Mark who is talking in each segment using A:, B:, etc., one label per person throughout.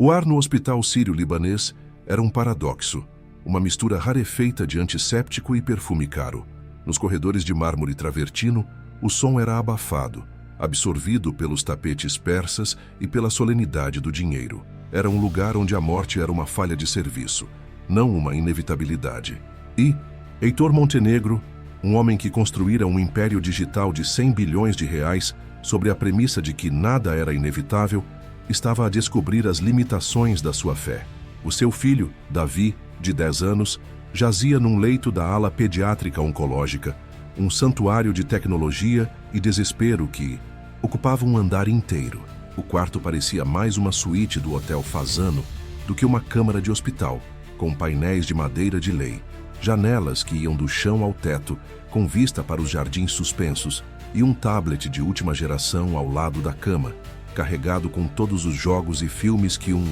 A: O ar no hospital sírio-libanês era um paradoxo, uma mistura rarefeita de antisséptico e perfume caro. Nos corredores de mármore travertino, o som era abafado, absorvido pelos tapetes persas e pela solenidade do dinheiro. Era um lugar onde a morte era uma falha de serviço, não uma inevitabilidade. E Heitor Montenegro, um homem que construíra um império digital de 100 bilhões de reais sobre a premissa de que nada era inevitável, estava a descobrir as limitações da sua fé. O seu filho, Davi, de 10 anos, jazia num leito da ala pediátrica oncológica, um santuário de tecnologia e desespero que ocupava um andar inteiro. O quarto parecia mais uma suíte do Hotel Fasano do que uma câmara de hospital, com painéis de madeira de lei, janelas que iam do chão ao teto, com vista para os jardins suspensos, e um tablet de última geração ao lado da cama, carregado com todos os jogos e filmes que um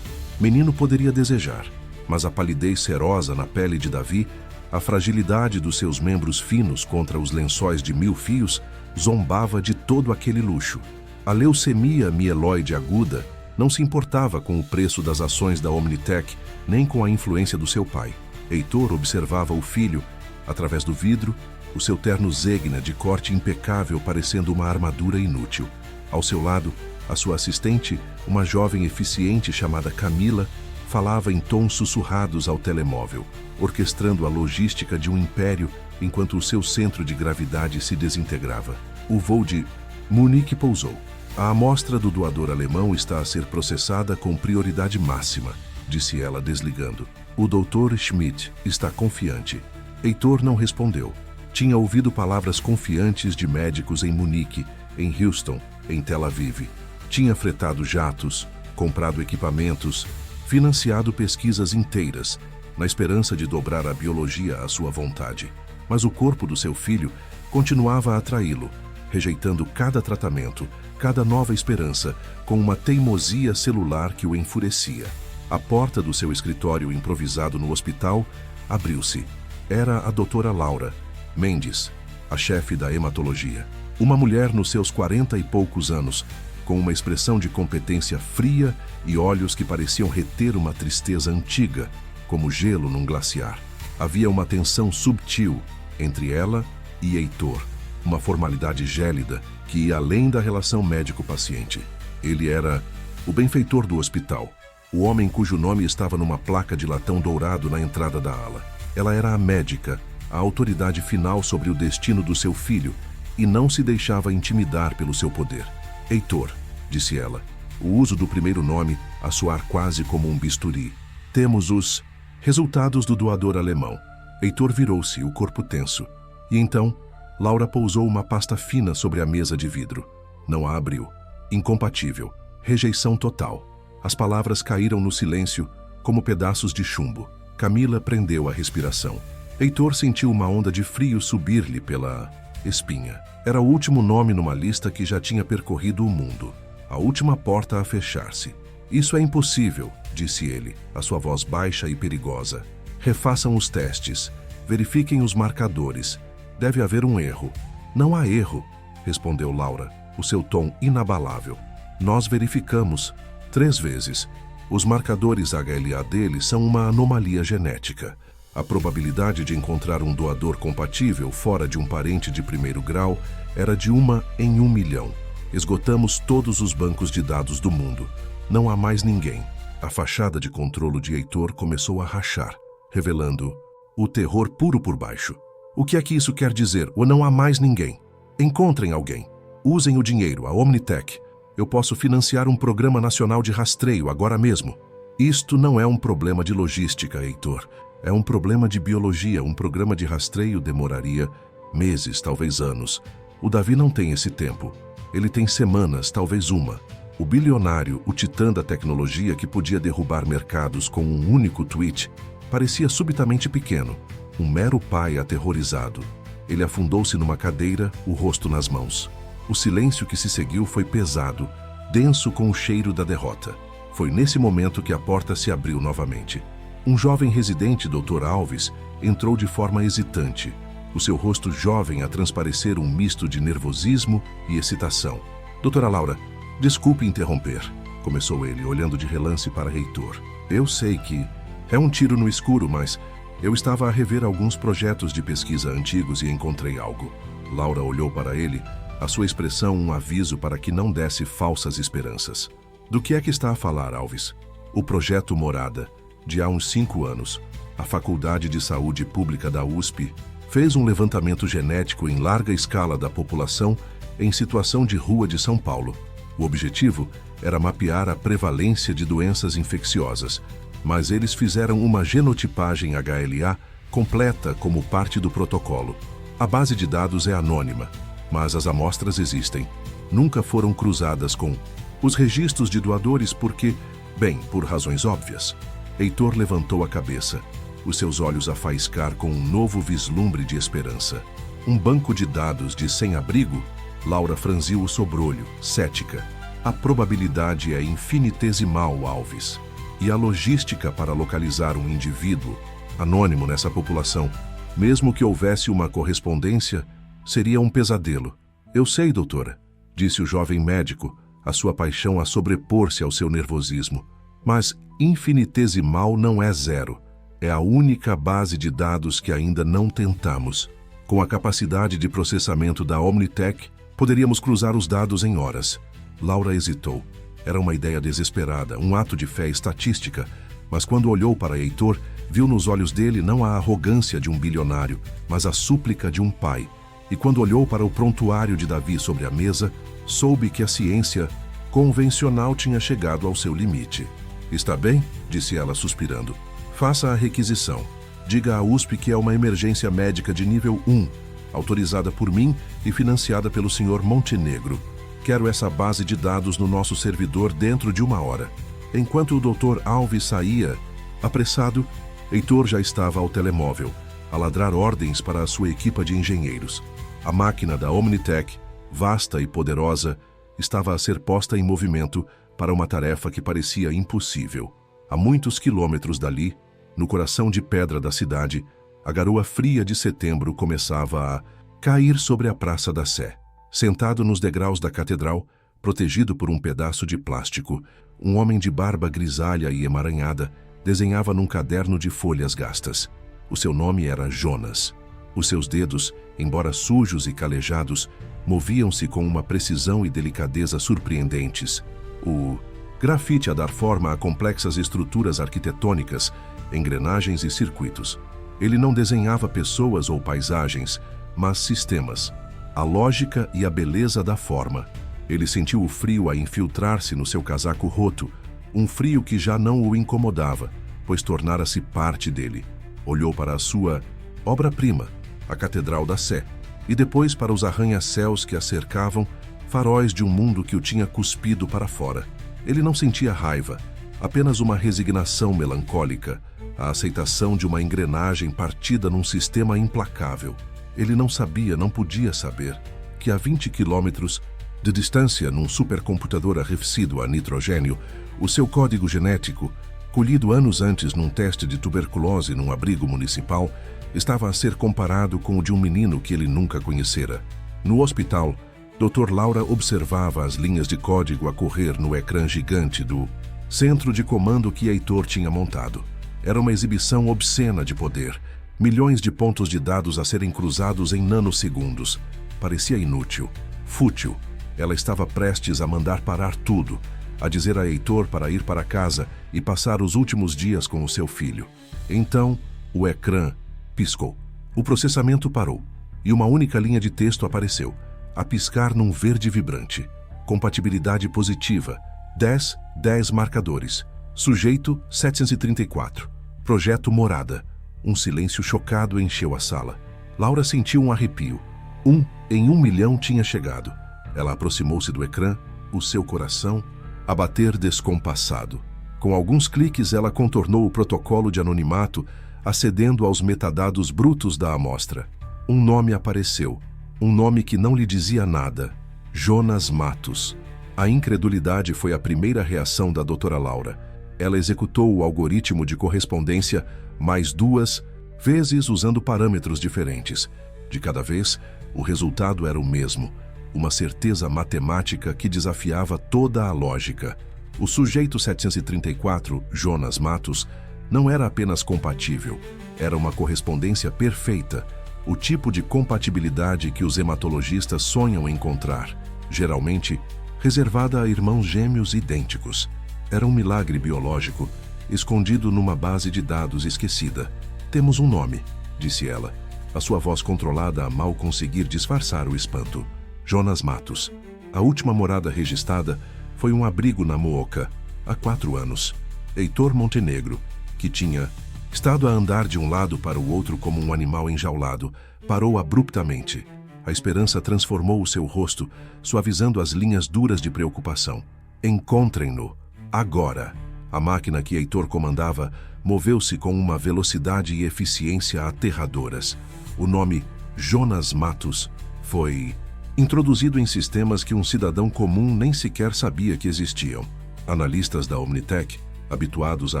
A: menino poderia desejar. Mas a palidez serosa na pele de Davi, a fragilidade dos seus membros finos contra os lençóis de 1000 fios, zombava de todo aquele luxo. A leucemia mieloide aguda não se importava com o preço das ações da Omnitec, nem com a influência do seu pai. Heitor observava o filho, através do vidro, o seu terno Zegna de corte impecável parecendo uma armadura inútil. Ao seu lado, a sua assistente, uma jovem eficiente chamada Camila, falava em tons sussurrados ao telemóvel, orquestrando a logística de um império enquanto o seu centro de gravidade se desintegrava. O voo de Munique pousou. A amostra do doador alemão está a ser processada com prioridade máxima, disse ela desligando. O Dr. Schmidt está confiante. Heitor não respondeu. Tinha ouvido palavras confiantes de médicos em Munique, em Houston, em Tel Aviv. Tinha fretado jatos, comprado equipamentos, financiado pesquisas inteiras, na esperança de dobrar a biologia à sua vontade. Mas o corpo do seu filho continuava a atraí-lo, rejeitando cada tratamento, cada nova esperança, com uma teimosia celular que o enfurecia. A porta do seu escritório improvisado no hospital abriu-se. Era a doutora Laura Mendes, a chefe da hematologia. Uma mulher nos seus 40 e poucos anos, com uma expressão de competência fria e olhos que pareciam reter uma tristeza antiga, como gelo num glaciar. Havia uma tensão subtil entre ela e Heitor, uma formalidade gélida que ia além da relação médico-paciente. Ele era o benfeitor do hospital, o homem cujo nome estava numa placa de latão dourado na entrada da ala. Ela era a médica, a autoridade final sobre o destino do seu filho, e não se deixava intimidar pelo seu poder. Heitor, disse ela, o uso do primeiro nome a soar quase como um bisturi. Temos os resultados do doador alemão. Heitor virou-se, o corpo tenso. E então, Laura pousou uma pasta fina sobre a mesa de vidro. Não a abriu. Incompatível. Rejeição total. As palavras caíram no silêncio, como pedaços de chumbo. Camila prendeu a respiração. Heitor sentiu uma onda de frio subir-lhe pela espinha. Era o último nome numa lista que já tinha percorrido o mundo. A última porta a fechar-se. Isso é impossível, disse ele, a sua voz baixa e perigosa. Refaçam os testes. Verifiquem os marcadores. Deve haver um erro. Não há erro, respondeu Laura, o seu tom inabalável. Nós verificamos 3 vezes. Os marcadores HLA dele são uma anomalia genética. A probabilidade de encontrar um doador compatível fora de um parente de primeiro grau era de 1 em 1 milhão. Esgotamos todos os bancos de dados do mundo. Não há mais ninguém. A fachada de controlo de Heitor começou a rachar, revelando o terror puro por baixo. O que é que isso quer dizer? Ou não há mais ninguém? Encontrem alguém. Usem o dinheiro, a Omnitec. Eu posso financiar um programa nacional de rastreio agora mesmo. Isto não é um problema de logística, Heitor. É um problema de biologia. Um programa de rastreio demoraria meses, talvez anos. O Davi não tem esse tempo. Ele tem semanas, talvez uma. O bilionário, o titã da tecnologia que podia derrubar mercados com um único tweet, parecia subitamente pequeno, um mero pai aterrorizado. Ele afundou-se numa cadeira, o rosto nas mãos. O silêncio que se seguiu foi pesado, denso com o cheiro da derrota. Foi nesse momento que a porta se abriu novamente. Um jovem residente, Dr. Alves, entrou de forma hesitante, o seu rosto jovem a transparecer um misto de nervosismo e excitação. Doutora Laura, desculpe interromper. começou ele, olhando de relance para Heitor. Eu sei que é um tiro no escuro, mas eu estava a rever alguns projetos de pesquisa antigos e encontrei algo. Laura olhou para ele, a sua expressão um aviso para que não desse falsas esperanças. Do que é que está a falar, Alves? O projeto Morada, de há uns 5 anos. A Faculdade de Saúde Pública da USP fez um levantamento genético em larga escala da população em situação de rua de São Paulo. O objetivo era mapear a prevalência de doenças infecciosas, mas eles fizeram uma genotipagem HLA completa como parte do protocolo. A base de dados é anônima, mas as amostras existem. Nunca foram cruzadas com os registros de doadores porque, bem, por razões óbvias. Heitor levantou a cabeça, os seus olhos a faiscar com um novo vislumbre de esperança. Um banco de dados de sem-abrigo? Laura franziu o sobrolho, cética. A probabilidade é infinitesimal, Alves. E a logística para localizar um indivíduo anônimo nessa população, mesmo que houvesse uma correspondência, seria um pesadelo. Eu sei, doutora, disse o jovem médico, a sua paixão a sobrepor-se ao seu nervosismo. Mas infinitesimal não é zero. É a única base de dados que ainda não tentamos. Com a capacidade de processamento da Omnitech, poderíamos cruzar os dados em horas. Laura hesitou. Era uma ideia desesperada, um ato de fé estatística, mas quando olhou para Heitor, viu nos olhos dele não a arrogância de um bilionário, mas a súplica de um pai. E quando olhou para o prontuário de Davi sobre a mesa, soube que a ciência convencional tinha chegado ao seu limite. Está bem? Disse ela suspirando. Faça a requisição. Diga à USP que é uma emergência médica de nível 1, autorizada por mim e financiada pelo Sr. Montenegro. Quero essa base de dados no nosso servidor dentro de 1 hora. Enquanto o Dr. Alves saía, apressado, Heitor já estava ao telemóvel, a ladrar ordens para a sua equipa de engenheiros. A máquina da Omnitech, vasta e poderosa, estava a ser posta em movimento para uma tarefa que parecia impossível. A muitos quilômetros dali, no coração de pedra da cidade, a garoa fria de setembro começava a cair sobre a Praça da Sé. Sentado nos degraus da catedral, protegido por um pedaço de plástico, um homem de barba grisalha e emaranhada desenhava num caderno de folhas gastas. O seu nome era Jonas. Os seus dedos, embora sujos e calejados, moviam-se com uma precisão e delicadeza surpreendentes. O grafite a dar forma a complexas estruturas arquitetônicas, engrenagens e circuitos. Ele não desenhava pessoas ou paisagens, mas sistemas. A lógica e a beleza da forma. Ele sentiu o frio a infiltrar-se no seu casaco roto, um frio que já não o incomodava, pois tornara-se parte dele. Olhou para a sua obra-prima, a Catedral da Sé, e depois para os arranha-céus que a cercavam, faróis de um mundo que o tinha cuspido para fora. Ele não sentia raiva, apenas uma resignação melancólica, a aceitação de uma engrenagem partida num sistema implacável. Ele não sabia, não podia saber, que a 20 quilômetros de distância, num supercomputador arrefecido a nitrogênio, o seu código genético, colhido anos antes num teste de tuberculose num abrigo municipal, estava a ser comparado com o de um menino que ele nunca conhecera. No hospital, Dr. Laura observava as linhas de código a correr no ecrã gigante do centro de comando que Heitor tinha montado. Era uma exibição obscena de poder. Milhões de pontos de dados a serem cruzados em nanosegundos. Parecia inútil, fútil. Ela estava prestes a mandar parar tudo, a dizer a Heitor para ir para casa e passar os últimos dias com o seu filho. Então, o ecrã piscou. O processamento parou e uma única linha de texto apareceu, a piscar num verde vibrante. Compatibilidade positiva. 10 marcadores. Sujeito 734. Projeto Morada. Um silêncio chocado encheu a sala. Laura sentiu um arrepio. 1 em 1 milhão tinha chegado. Ela aproximou-se do ecrã, o seu coração a bater descompassado. Com alguns cliques, ela contornou o protocolo de anonimato, acedendo aos metadados brutos da amostra. Um nome apareceu. Um nome que não lhe dizia nada. Jonas Matos. A incredulidade foi a primeira reação da doutora Laura. Ela executou o algoritmo de correspondência mais 2 vezes usando parâmetros diferentes. De cada vez, o resultado era o mesmo. Uma certeza matemática que desafiava toda a lógica. O sujeito 734, Jonas Matos, não era apenas compatível, era uma correspondência perfeita, o tipo de compatibilidade que os hematologistas sonham encontrar, geralmente reservada a irmãos gêmeos idênticos. Era um milagre biológico, escondido numa base de dados esquecida. "Temos um nome", disse ela, a sua voz controlada a mal conseguir disfarçar o espanto. Jonas Matos. A última morada registrada foi um abrigo na Mooca, há 4 anos. Heitor Montenegro, que tinha estado a andar de um lado para o outro como um animal enjaulado, parou abruptamente. A esperança transformou o seu rosto, suavizando as linhas duras de preocupação. "Encontrem-no, agora!" A máquina que Heitor comandava moveu-se com uma velocidade e eficiência aterradoras. O nome Jonas Matos foi introduzido em sistemas que um cidadão comum nem sequer sabia que existiam. Analistas da Omnitech, habituados a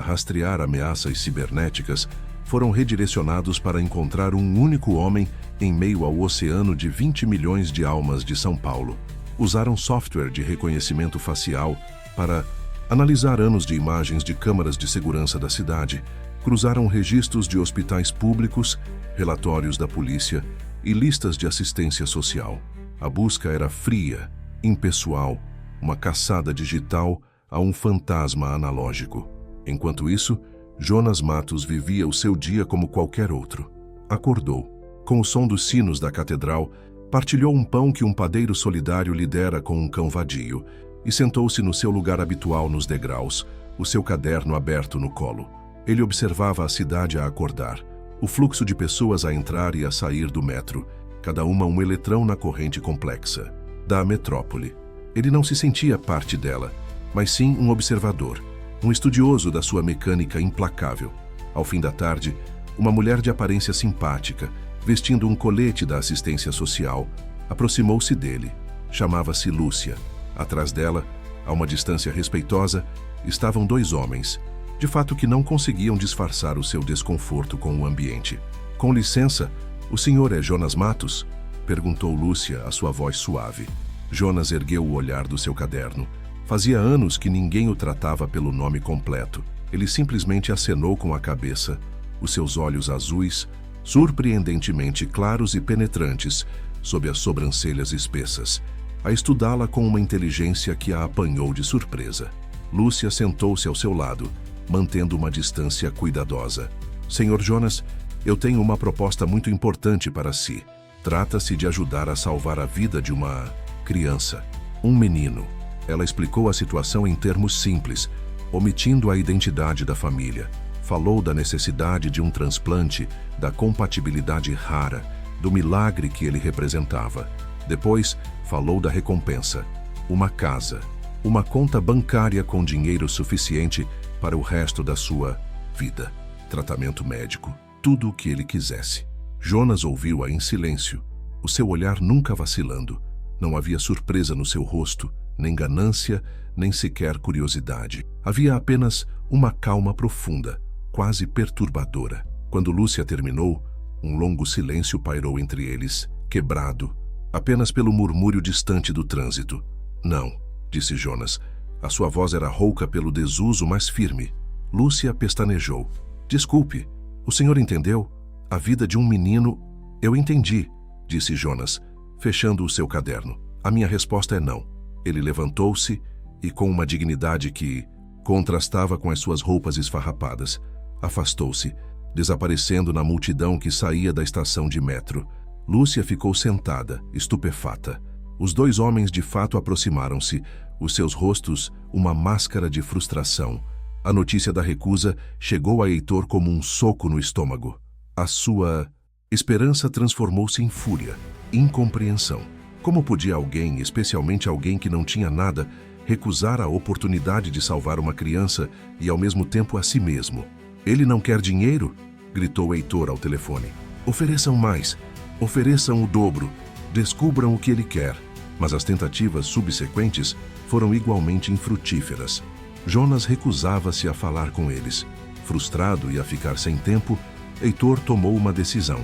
A: rastrear ameaças cibernéticas, foram redirecionados para encontrar um único homem em meio ao oceano de 20 milhões de almas de São Paulo. Usaram software de reconhecimento facial para analisar anos de imagens de câmaras de segurança da cidade, cruzaram registros de hospitais públicos, relatórios da polícia e listas de assistência social. A busca era fria, impessoal, uma caçada digital a um fantasma analógico. Enquanto isso, Jonas Matos vivia o seu dia como qualquer outro. Acordou. Com o som dos sinos da catedral, partilhou um pão que um padeiro solidário lhe dera com um cão vadio e sentou-se no seu lugar habitual nos degraus, o seu caderno aberto no colo. Ele observava a cidade a acordar, o fluxo de pessoas a entrar e a sair do metro, cada uma um eletrão na corrente complexa da metrópole. Ele não se sentia parte dela, mas sim um observador, um estudioso da sua mecânica implacável. Ao fim da tarde, uma mulher de aparência simpática, vestindo um colete da assistência social, aproximou-se dele. Chamava-se Lúcia. Atrás dela, a uma distância respeitosa, estavam 2 homens, de fato que não conseguiam disfarçar o seu desconforto com o ambiente. "Com licença, o senhor é Jonas Matos?" perguntou Lúcia, a sua voz suave. Jonas ergueu o olhar do seu caderno. Fazia anos que ninguém o tratava pelo nome completo. Ele simplesmente acenou com a cabeça. Os seus olhos azuis, surpreendentemente claros e penetrantes, sob as sobrancelhas espessas, a estudá-la com uma inteligência que a apanhou de surpresa. Lúcia sentou-se ao seu lado, mantendo uma distância cuidadosa. "Senhor Jonas, eu tenho uma proposta muito importante para si. Trata-se de ajudar a salvar a vida de uma criança, um menino." Ela explicou a situação em termos simples, omitindo a identidade da família. Falou da necessidade de um transplante, da compatibilidade rara, do milagre que ele representava. Depois, falou da recompensa: uma casa, uma conta bancária com dinheiro suficiente para o resto da sua vida, tratamento médico, tudo o que ele quisesse. Jonas ouviu-a em silêncio, o seu olhar nunca vacilando. Não havia surpresa no seu rosto, nem ganância, nem sequer curiosidade. Havia apenas uma calma profunda, quase perturbadora. Quando Lúcia terminou, um longo silêncio pairou entre eles, quebrado apenas pelo murmúrio distante do trânsito. "Não", disse Jonas. A sua voz era rouca pelo desuso, mas firme. Lúcia pestanejou. "Desculpe, o senhor entendeu? A vida de um menino..." "Eu entendi", disse Jonas, fechando o seu caderno. "A minha resposta é não." Ele levantou-se e, com uma dignidade que contrastava com as suas roupas esfarrapadas, afastou-se, desaparecendo na multidão que saía da estação de metro. Lúcia ficou sentada, estupefata. Os 2 homens de fato aproximaram-se, os seus rostos uma máscara de frustração. A notícia da recusa chegou a Heitor como um soco no estômago. A sua esperança transformou-se em fúria, incompreensão. Como podia alguém, especialmente alguém que não tinha nada, recusar a oportunidade de salvar uma criança e ao mesmo tempo a si mesmo? "Ele não quer dinheiro?", gritou Heitor ao telefone. "Ofereçam mais, ofereçam o dobro, descubram o que ele quer." Mas as tentativas subsequentes foram igualmente infrutíferas. Jonas recusava-se a falar com eles. Frustrado e a ficar sem tempo, Heitor tomou uma decisão.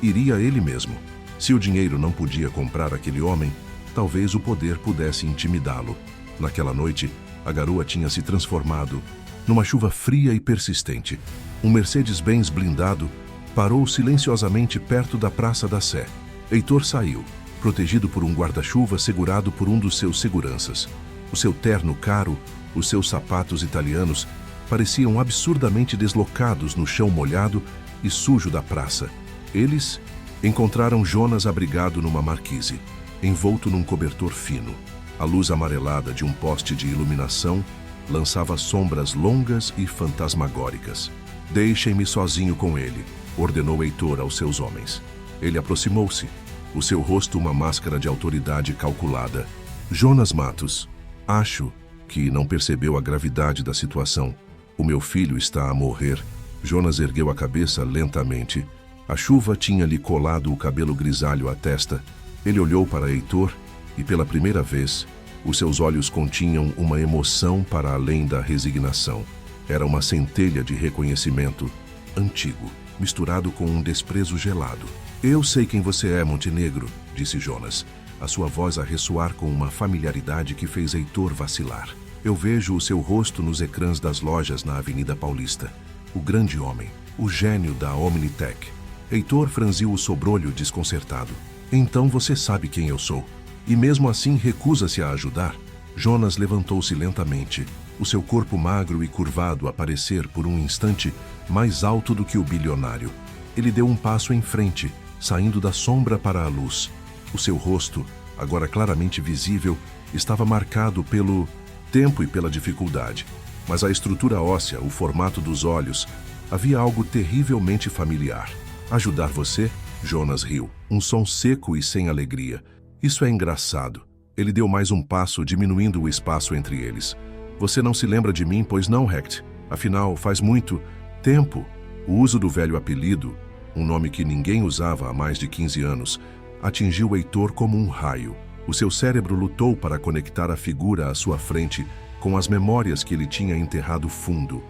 A: Iria ele mesmo. Se o dinheiro não podia comprar aquele homem, talvez o poder pudesse intimidá-lo. Naquela noite, A garoa tinha se transformado numa chuva fria e persistente. Um Mercedes-Benz blindado parou silenciosamente perto da Praça da Sé. Heitor saiu, protegido por um guarda-chuva segurado por um dos seus seguranças. O seu terno caro, os seus sapatos italianos, pareciam absurdamente deslocados no chão molhado e sujo da praça. Eles encontraram Jonas abrigado numa marquise, envolto num cobertor fino. A luz amarelada de um poste de iluminação lançava sombras longas e fantasmagóricas. "Deixem-me sozinho com ele", ordenou Heitor aos seus homens. Ele aproximou-se, o seu rosto uma máscara de autoridade calculada. "Jonas Matos, acho que não percebeu a gravidade da situação. O meu filho está a morrer." Jonas ergueu a cabeça lentamente. A chuva tinha-lhe colado o cabelo grisalho à testa. Ele olhou para Heitor e, pela primeira vez, os seus olhos continham uma emoção para além da resignação. Era uma centelha de reconhecimento antigo, misturado com um desprezo gelado. "Eu sei quem você é, Montenegro", disse Jonas, a sua voz a ressoar com uma familiaridade que fez Heitor vacilar. "Eu vejo o seu rosto nos ecrãs das lojas na Avenida Paulista. O grande homem, o gênio da Omnitech." Heitor franziu o sobrolho desconcertado. "Então você sabe quem eu sou. E mesmo assim recusa-se a ajudar?" Jonas levantou-se lentamente, o seu corpo magro e curvado a parecer por um instante mais alto do que o bilionário. Ele deu um passo em frente, saindo da sombra para a luz. O seu rosto, agora claramente visível, estava marcado pelo tempo e pela dificuldade. Mas a estrutura óssea, o formato dos olhos, havia algo terrivelmente familiar. "Ajudar você?" Jonas riu, um som seco e sem alegria. "Isso é engraçado." Ele deu mais um passo, diminuindo o espaço entre eles. "Você não se lembra de mim, pois não, Hecht? Afinal, faz muito tempo." O uso do velho apelido, um nome que ninguém usava há mais de 15 anos, atingiu Heitor como um raio. O seu cérebro lutou para conectar a figura à sua frente com as memórias que ele tinha enterrado fundo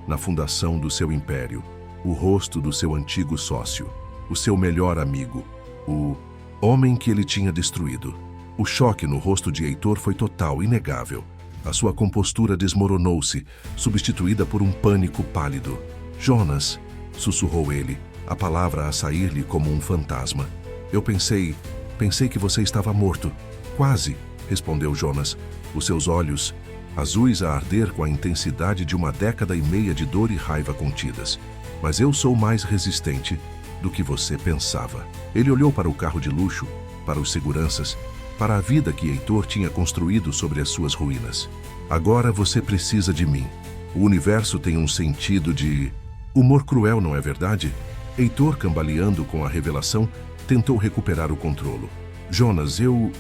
A: na fundação do seu império. O rosto do seu antigo sócio, o seu melhor amigo, o homem que ele tinha destruído. O choque no rosto de Heitor foi total, inegável. A sua compostura desmoronou-se, substituída por um pânico pálido. "Jonas", sussurrou ele, a palavra a sair-lhe como um fantasma. "Eu pensei que você estava morto." "Quase", respondeu Jonas, os seus olhos azuis a arder com a intensidade de uma década e meia de dor e raiva contidas. "Mas eu sou mais resistente do que você pensava." Ele olhou para o carro de luxo, para os seguranças, para a vida que Heitor tinha construído sobre as suas ruínas. "Agora você precisa de mim. O universo tem um sentido de humor cruel, não é verdade?" Heitor, cambaleando com a revelação, tentou recuperar o controlo. "Jonas, eu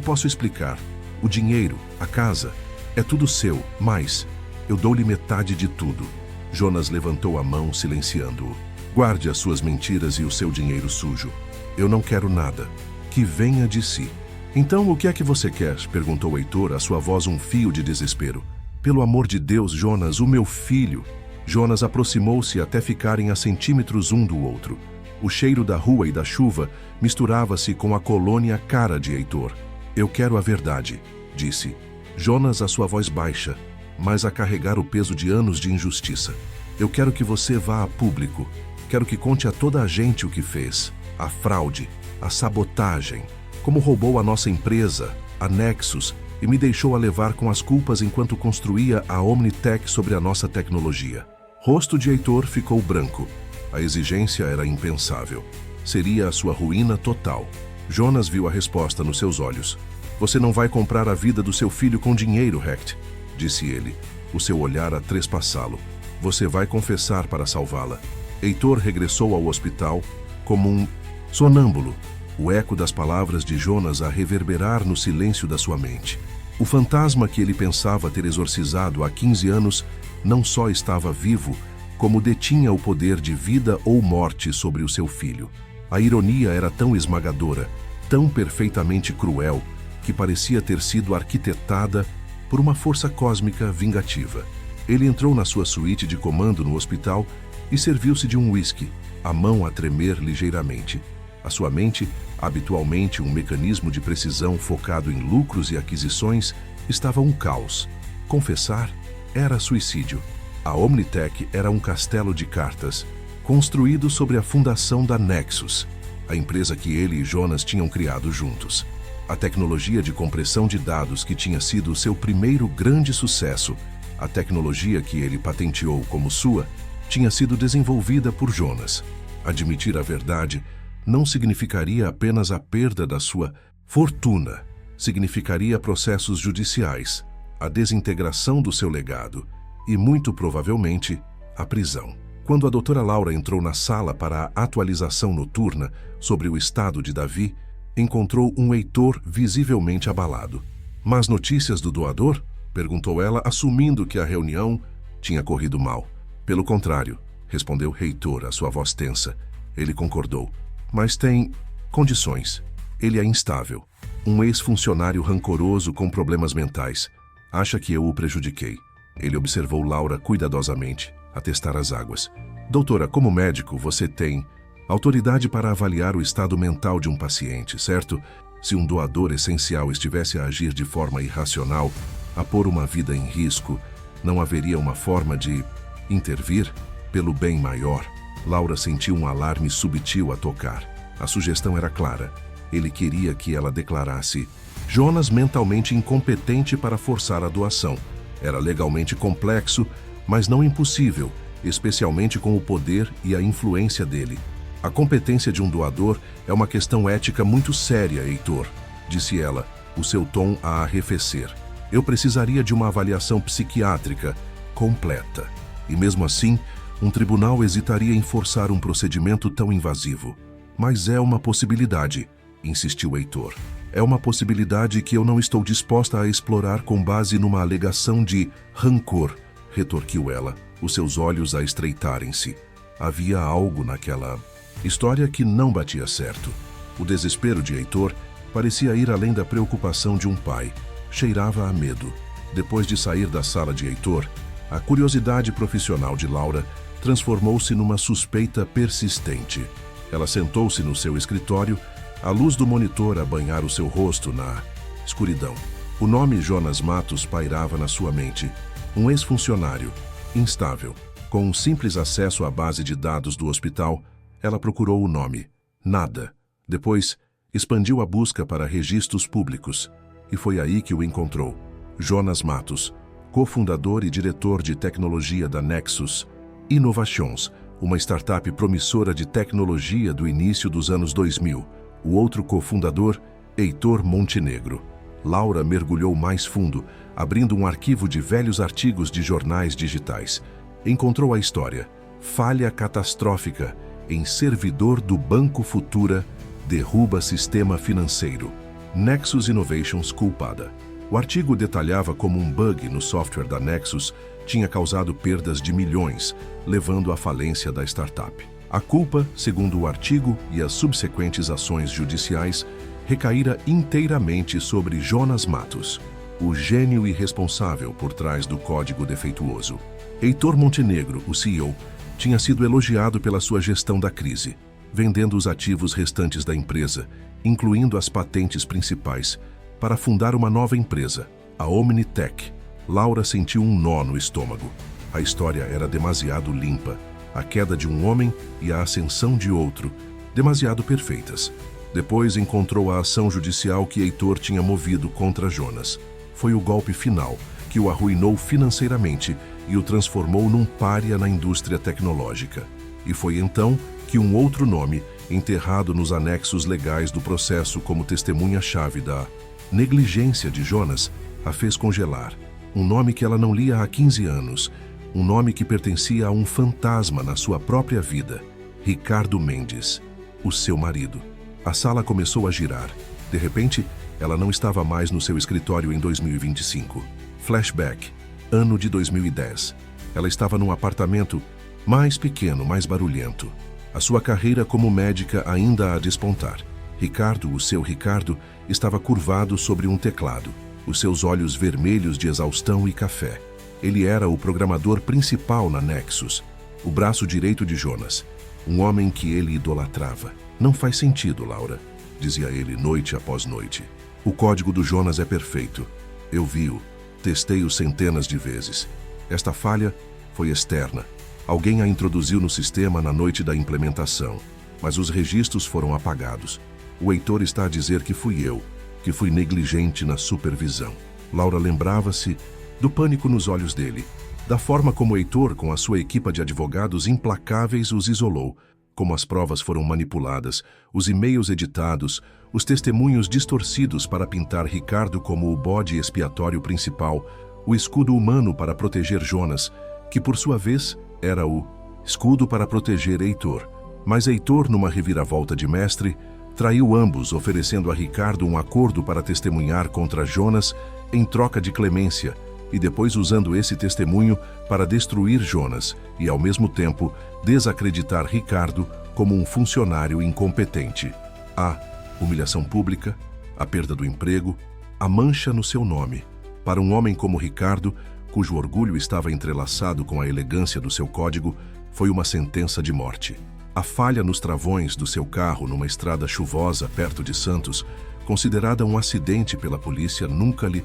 A: posso explicar. O dinheiro, a casa, é tudo seu, mas eu dou-lhe metade de tudo." Jonas levantou a mão, silenciando-o. "Guarde as suas mentiras e o seu dinheiro sujo. Eu não quero nada. Que venha de si." "Então, o que é que você quer?" perguntou Heitor, a sua voz um fio de desespero. "Pelo amor de Deus, Jonas, o meu filho." Jonas aproximou-se até ficarem a centímetros um do outro. O cheiro da rua e da chuva misturava-se com a colônia cara de Heitor. "Eu quero a verdade", disse. Jonas, a sua voz baixa, mas a carregar o peso de anos de injustiça. "Eu quero que você vá a público. Quero que conte a toda a gente o que fez. A fraude, a sabotagem, como roubou a nossa empresa, a Nexus, e me deixou a levar com as culpas enquanto construía a Omnitech sobre a nossa tecnologia." Rosto de Heitor ficou branco. A exigência era impensável. Seria a sua ruína total. Jonas viu a resposta nos seus olhos. "Você não vai comprar a vida do seu filho com dinheiro, Hecht", disse ele, o seu olhar a trespassá-lo. "Você vai confessar para salvá-la." Heitor regressou ao hospital como um sonâmbulo, o eco das palavras de Jonas a reverberar no silêncio da sua mente. O fantasma que ele pensava ter exorcizado há 15 anos não só estava vivo, como detinha o poder de vida ou morte sobre o seu filho. A ironia era tão esmagadora, tão perfeitamente cruel, que parecia ter sido arquitetada por uma força cósmica vingativa. Ele entrou na sua suíte de comando no hospital e serviu-se de um uísque, a mão a tremer ligeiramente. A sua mente, habitualmente um mecanismo de precisão focado em lucros e aquisições, estava um caos. Confessar era suicídio. A Omnitech era um castelo de cartas, construído sobre a fundação da Nexus, a empresa que ele e Jonas tinham criado juntos. A tecnologia de compressão de dados que tinha sido seu primeiro grande sucesso, a tecnologia que ele patenteou como sua, tinha sido desenvolvida por Jonas. Admitir a verdade não significaria apenas a perda da sua fortuna, significaria processos judiciais, a desintegração do seu legado e, muito provavelmente, a prisão. Quando a doutora Laura entrou na sala para a atualização noturna sobre o estado de Davi, encontrou um Heitor visivelmente abalado. "Más notícias do doador?" perguntou ela, assumindo que a reunião tinha corrido mal. "Pelo contrário", respondeu Heitor, a sua voz tensa. Ele concordou. "Mas tem condições. Ele é instável. Um ex-funcionário rancoroso com problemas mentais. Acha que eu o prejudiquei." Ele observou Laura cuidadosamente, a testar as águas. "Doutora, como médico, você tem autoridade para avaliar o estado mental de um paciente, certo? Se um doador essencial estivesse a agir de forma irracional, a pôr uma vida em risco, não haveria uma forma de intervir pelo bem maior?" Laura sentiu um alarme subtil a tocar. A sugestão era clara. Ele queria que ela declarasse Jonas mentalmente incompetente para forçar a doação. Era legalmente complexo, mas não impossível, especialmente com o poder e a influência dele. "A competência de um doador é uma questão ética muito séria, Heitor", disse ela, o seu tom a arrefecer. "Eu precisaria de uma avaliação psiquiátrica completa. E mesmo assim, um tribunal hesitaria em forçar um procedimento tão invasivo." "Mas é uma possibilidade", insistiu Heitor. "É uma possibilidade que eu não estou disposta a explorar com base numa alegação de rancor", retorquiu ela, os seus olhos a estreitarem-se. Havia algo naquela história que não batia certo. O desespero de Heitor parecia ir além da preocupação de um pai. Cheirava a medo. Depois de sair da sala de Heitor, a curiosidade profissional de Laura transformou-se numa suspeita persistente. Ela sentou-se no seu escritório, a luz do monitor a banhar o seu rosto na escuridão. O nome Jonas Matos pairava na sua mente. Um ex-funcionário, instável. Com um simples acesso à base de dados do hospital, ela procurou o nome. Nada. Depois, expandiu a busca para registros públicos. E foi aí que o encontrou. Jonas Matos, cofundador e diretor de tecnologia da Nexus Innovations, uma startup promissora de tecnologia do início dos anos 2000. O outro cofundador, Heitor Montenegro. Laura mergulhou mais fundo, abrindo um arquivo de velhos artigos de jornais digitais. Encontrou a história. Falha catastrófica em servidor do Banco Futura derruba sistema financeiro. Nexus Innovations culpada. O artigo detalhava como um bug no software da Nexus tinha causado perdas de milhões, levando à falência da startup. A culpa, segundo o artigo e as subsequentes ações judiciais, recaíra inteiramente sobre Jonas Matos, o gênio irresponsável por trás do código defeituoso. Heitor Montenegro, o CEO, tinha sido elogiado pela sua gestão da crise, vendendo os ativos restantes da empresa, incluindo as patentes principais, para fundar uma nova empresa, a Omnitech. Laura sentiu um nó no estômago. A história era demasiado limpa. A queda de um homem e a ascensão de outro, demasiado perfeitas. Depois encontrou a ação judicial que Heitor tinha movido contra Jonas. Foi o golpe final, que o arruinou financeiramente e o transformou num pária na indústria tecnológica. E foi então que um outro nome, enterrado nos anexos legais do processo como testemunha-chave da negligência de Jonas, a fez congelar. Um nome que ela não lia há 15 anos, um nome que pertencia a um fantasma na sua própria vida, Ricardo Mendes, o seu marido. A sala começou a girar. De repente, ela não estava mais no seu escritório em 2025. Flashback, ano de 2010. Ela estava num apartamento mais pequeno, mais barulhento. A sua carreira como médica ainda a despontar. Ricardo, o seu Ricardo, estava curvado sobre um teclado, os seus olhos vermelhos de exaustão e café. Ele era o programador principal na Nexus, o braço direito de Jonas, um homem que ele idolatrava. "Não faz sentido, Laura", dizia ele noite após noite. "O código do Jonas é perfeito. Eu vi-o. testei-o centenas de vezes. Esta falha foi externa. Alguém a introduziu no sistema na noite da implementação, mas os registros foram apagados. O Heitor está a dizer que fui eu, que fui negligente na supervisão. Laura lembrava-se do pânico nos olhos dele, da forma como o Heitor, com a sua equipa de advogados implacáveis, os isolou, como as provas foram manipuladas, os e-mails editados, os testemunhos distorcidos para pintar Ricardo como o bode expiatório principal, o escudo humano para proteger Jonas, que por sua vez era o escudo para proteger Heitor. Mas Heitor, numa reviravolta de mestre, traiu ambos, oferecendo a Ricardo um acordo para testemunhar contra Jonas em troca de clemência, e depois usando esse testemunho para destruir Jonas e, ao mesmo tempo, desacreditar Ricardo como um funcionário incompetente. A humilhação pública, a perda do emprego, a mancha no seu nome. Para um homem como Ricardo, cujo orgulho estava entrelaçado com a elegância do seu código, foi uma sentença de morte. A falha nos travões do seu carro numa estrada chuvosa perto de Santos, considerada um acidente pela polícia, nunca lhe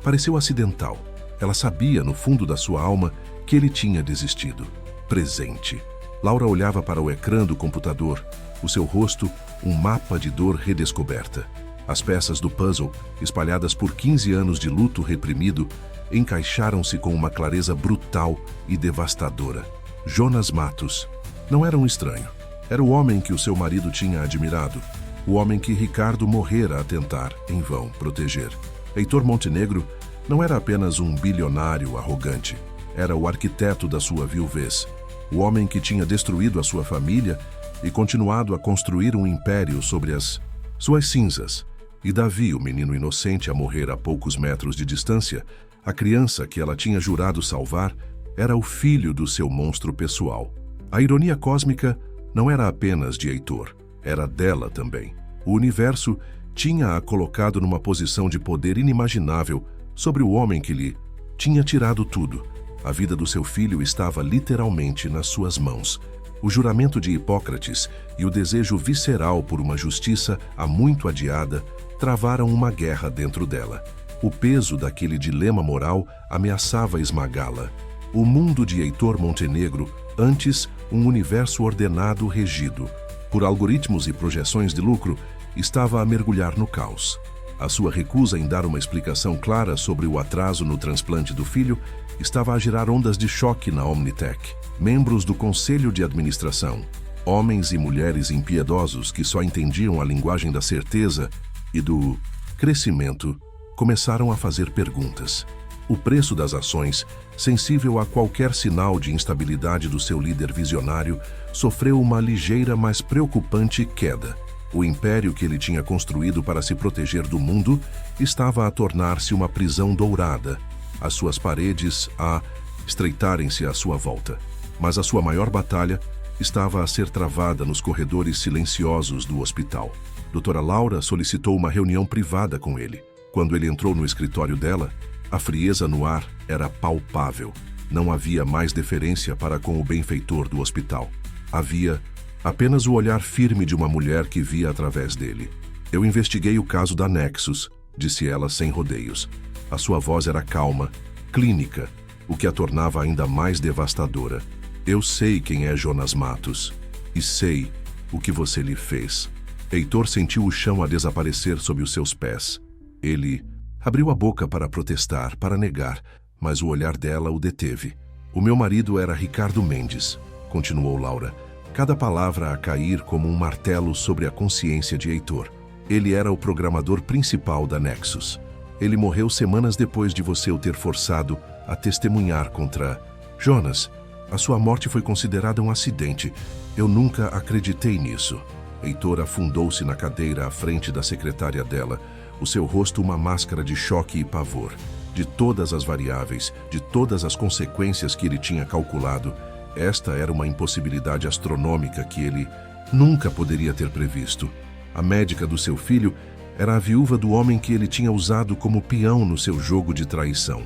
A: pareceu acidental. Ela sabia, no fundo da sua alma, que ele tinha desistido. Presente. Laura olhava para o ecrã do computador, o seu rosto um mapa de dor redescoberta. As peças do puzzle, espalhadas por 15 anos de luto reprimido, encaixaram-se com uma clareza brutal e devastadora. Jonas Matos não era um estranho. Era o homem que o seu marido tinha admirado, o homem que Ricardo morrera a tentar, em vão, proteger. Heitor Montenegro não era apenas um bilionário arrogante. Era o arquiteto da sua viuvez, o homem que tinha destruído a sua família e continuado a construir um império sobre as suas cinzas. E Davi, o menino inocente a morrer a poucos metros de distância, a criança que ela tinha jurado salvar, era o filho do seu monstro pessoal. A ironia cósmica não era apenas de Heitor, era dela também. O universo tinha-a colocado numa posição de poder inimaginável sobre o homem que lhe tinha tirado tudo. A vida do seu filho estava literalmente nas suas mãos. O juramento de Hipócrates e o desejo visceral por uma justiça há muito adiada travaram uma guerra dentro dela. O peso daquele dilema moral ameaçava esmagá-la. O mundo de Heitor Montenegro, antes um universo ordenado regido por algoritmos e projeções de lucro, estava a mergulhar no caos. A sua recusa em dar uma explicação clara sobre o atraso no transplante do filho estava a gerar ondas de choque na Omnitech. Membros do conselho de administração, homens e mulheres impiedosos que só entendiam a linguagem da certeza e do crescimento, começaram a fazer perguntas. O preço das ações, sensível a qualquer sinal de instabilidade do seu líder visionário, sofreu uma ligeira, mas preocupante queda. O império que ele tinha construído para se proteger do mundo estava a tornar-se uma prisão dourada, as suas paredes a estreitarem-se à sua volta. Mas a sua maior batalha estava a ser travada nos corredores silenciosos do hospital. Doutora Laura solicitou uma reunião privada com ele. Quando ele entrou no escritório dela, a frieza no ar era palpável. Não havia mais deferência para com o benfeitor do hospital. Havia apenas o olhar firme de uma mulher que via através dele. Eu investiguei o caso da Nexus, disse ela sem rodeios. A sua voz era calma, clínica, o que a tornava ainda mais devastadora. Eu sei quem é Jonas Matos. E sei o que você lhe fez. Heitor sentiu o chão a desaparecer sob os seus pés. Ele abriu a boca para protestar, para negar, mas o olhar dela o deteve. O meu marido era Ricardo Mendes, continuou Laura, cada palavra a cair como um martelo sobre a consciência de Heitor. Ele era o programador principal da Nexus. Ele morreu semanas depois de você o ter forçado a testemunhar contra Jonas. A sua morte foi considerada um acidente. Eu nunca acreditei nisso. Heitor afundou-se na cadeira à frente da secretária dela, o seu rosto uma máscara de choque e pavor. De todas as variáveis, de todas as consequências que ele tinha calculado, esta era uma impossibilidade astronômica que ele nunca poderia ter previsto. A médica do seu filho era a viúva do homem que ele tinha usado como peão no seu jogo de traição.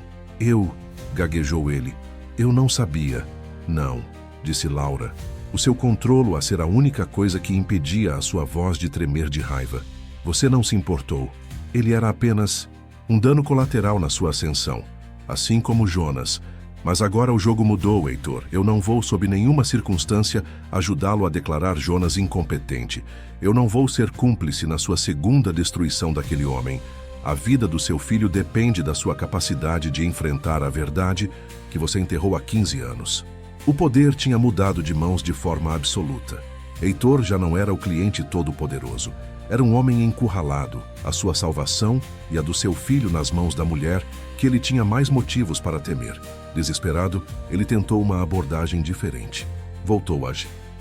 A: Gaguejou ele. Eu não sabia. Não, disse Laura, o seu controlo a ser a única coisa que impedia a sua voz de tremer de raiva. Você não se importou. Ele era apenas um dano colateral na sua ascensão, assim como Jonas. Mas agora o jogo mudou, Heitor. Eu não vou, sob nenhuma circunstância, ajudá-lo a declarar Jonas incompetente. Eu não vou ser cúmplice na sua segunda destruição daquele homem. A vida do seu filho depende da sua capacidade de enfrentar a verdade que você enterrou há 15 anos. O poder tinha mudado de mãos de forma absoluta. Heitor já não era o cliente todo-poderoso. Era um homem encurralado, a sua salvação e a do seu filho nas mãos da mulher que ele tinha mais motivos para temer. Desesperado, ele tentou uma abordagem diferente. Voltou à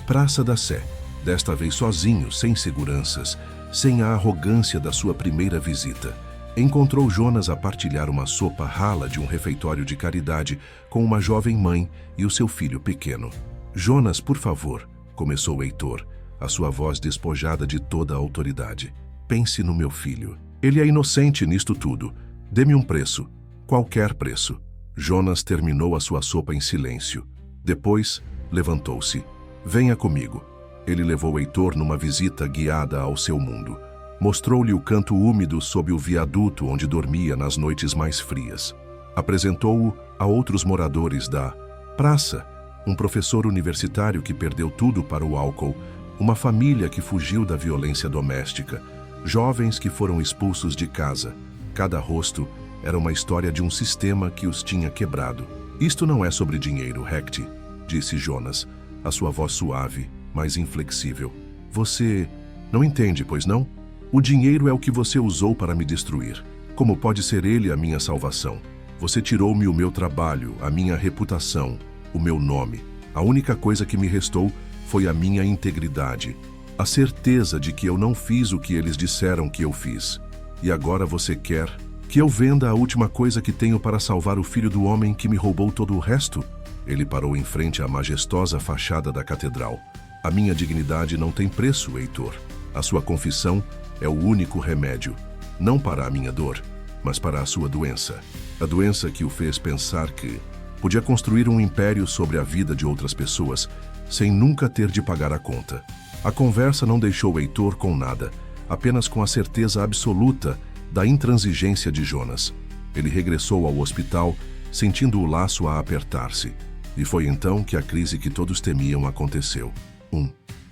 A: Praça da Sé, desta vez sozinho, sem seguranças, sem a arrogância da sua primeira visita. Encontrou Jonas a partilhar uma sopa rala de um refeitório de caridade com uma jovem mãe e o seu filho pequeno. Jonas, por favor, começou Heitor, a sua voz despojada de toda a autoridade. Pense no meu filho. Ele é inocente nisto tudo. Dê-me um preço, qualquer preço. Jonas terminou a sua sopa em silêncio. Depois, levantou-se. Venha comigo. Ele levou Heitor numa visita guiada ao seu mundo. Mostrou-lhe o canto úmido sob o viaduto onde dormia nas noites mais frias. Apresentou-o a outros moradores da praça, um professor universitário que perdeu tudo para o álcool, uma família que fugiu da violência doméstica, jovens que foram expulsos de casa. Cada rosto era uma história de um sistema que os tinha quebrado. Isto não é sobre dinheiro, Hecht, disse Jonas, a sua voz suave, mas inflexível. Você não entende, pois não? O dinheiro é o que você usou para me destruir. Como pode ser ele a minha salvação? Você tirou-me o meu trabalho, a minha reputação, o meu nome. A única coisa que me restou foi a minha integridade, a certeza de que eu não fiz o que eles disseram que eu fiz. E agora você quer que eu venda a última coisa que tenho para salvar o filho do homem que me roubou todo o resto? Ele parou em frente à majestosa fachada da catedral. A minha dignidade não tem preço, Heitor. A sua confissão é o único remédio, não para a minha dor, mas para a sua doença. A doença que o fez pensar que podia construir um império sobre a vida de outras pessoas, sem nunca ter de pagar a conta. A conversa não deixou Heitor com nada, apenas com a certeza absoluta da intransigência de Jonas. Ele regressou ao hospital, sentindo o laço a apertar-se. E foi então que a crise que todos temiam aconteceu.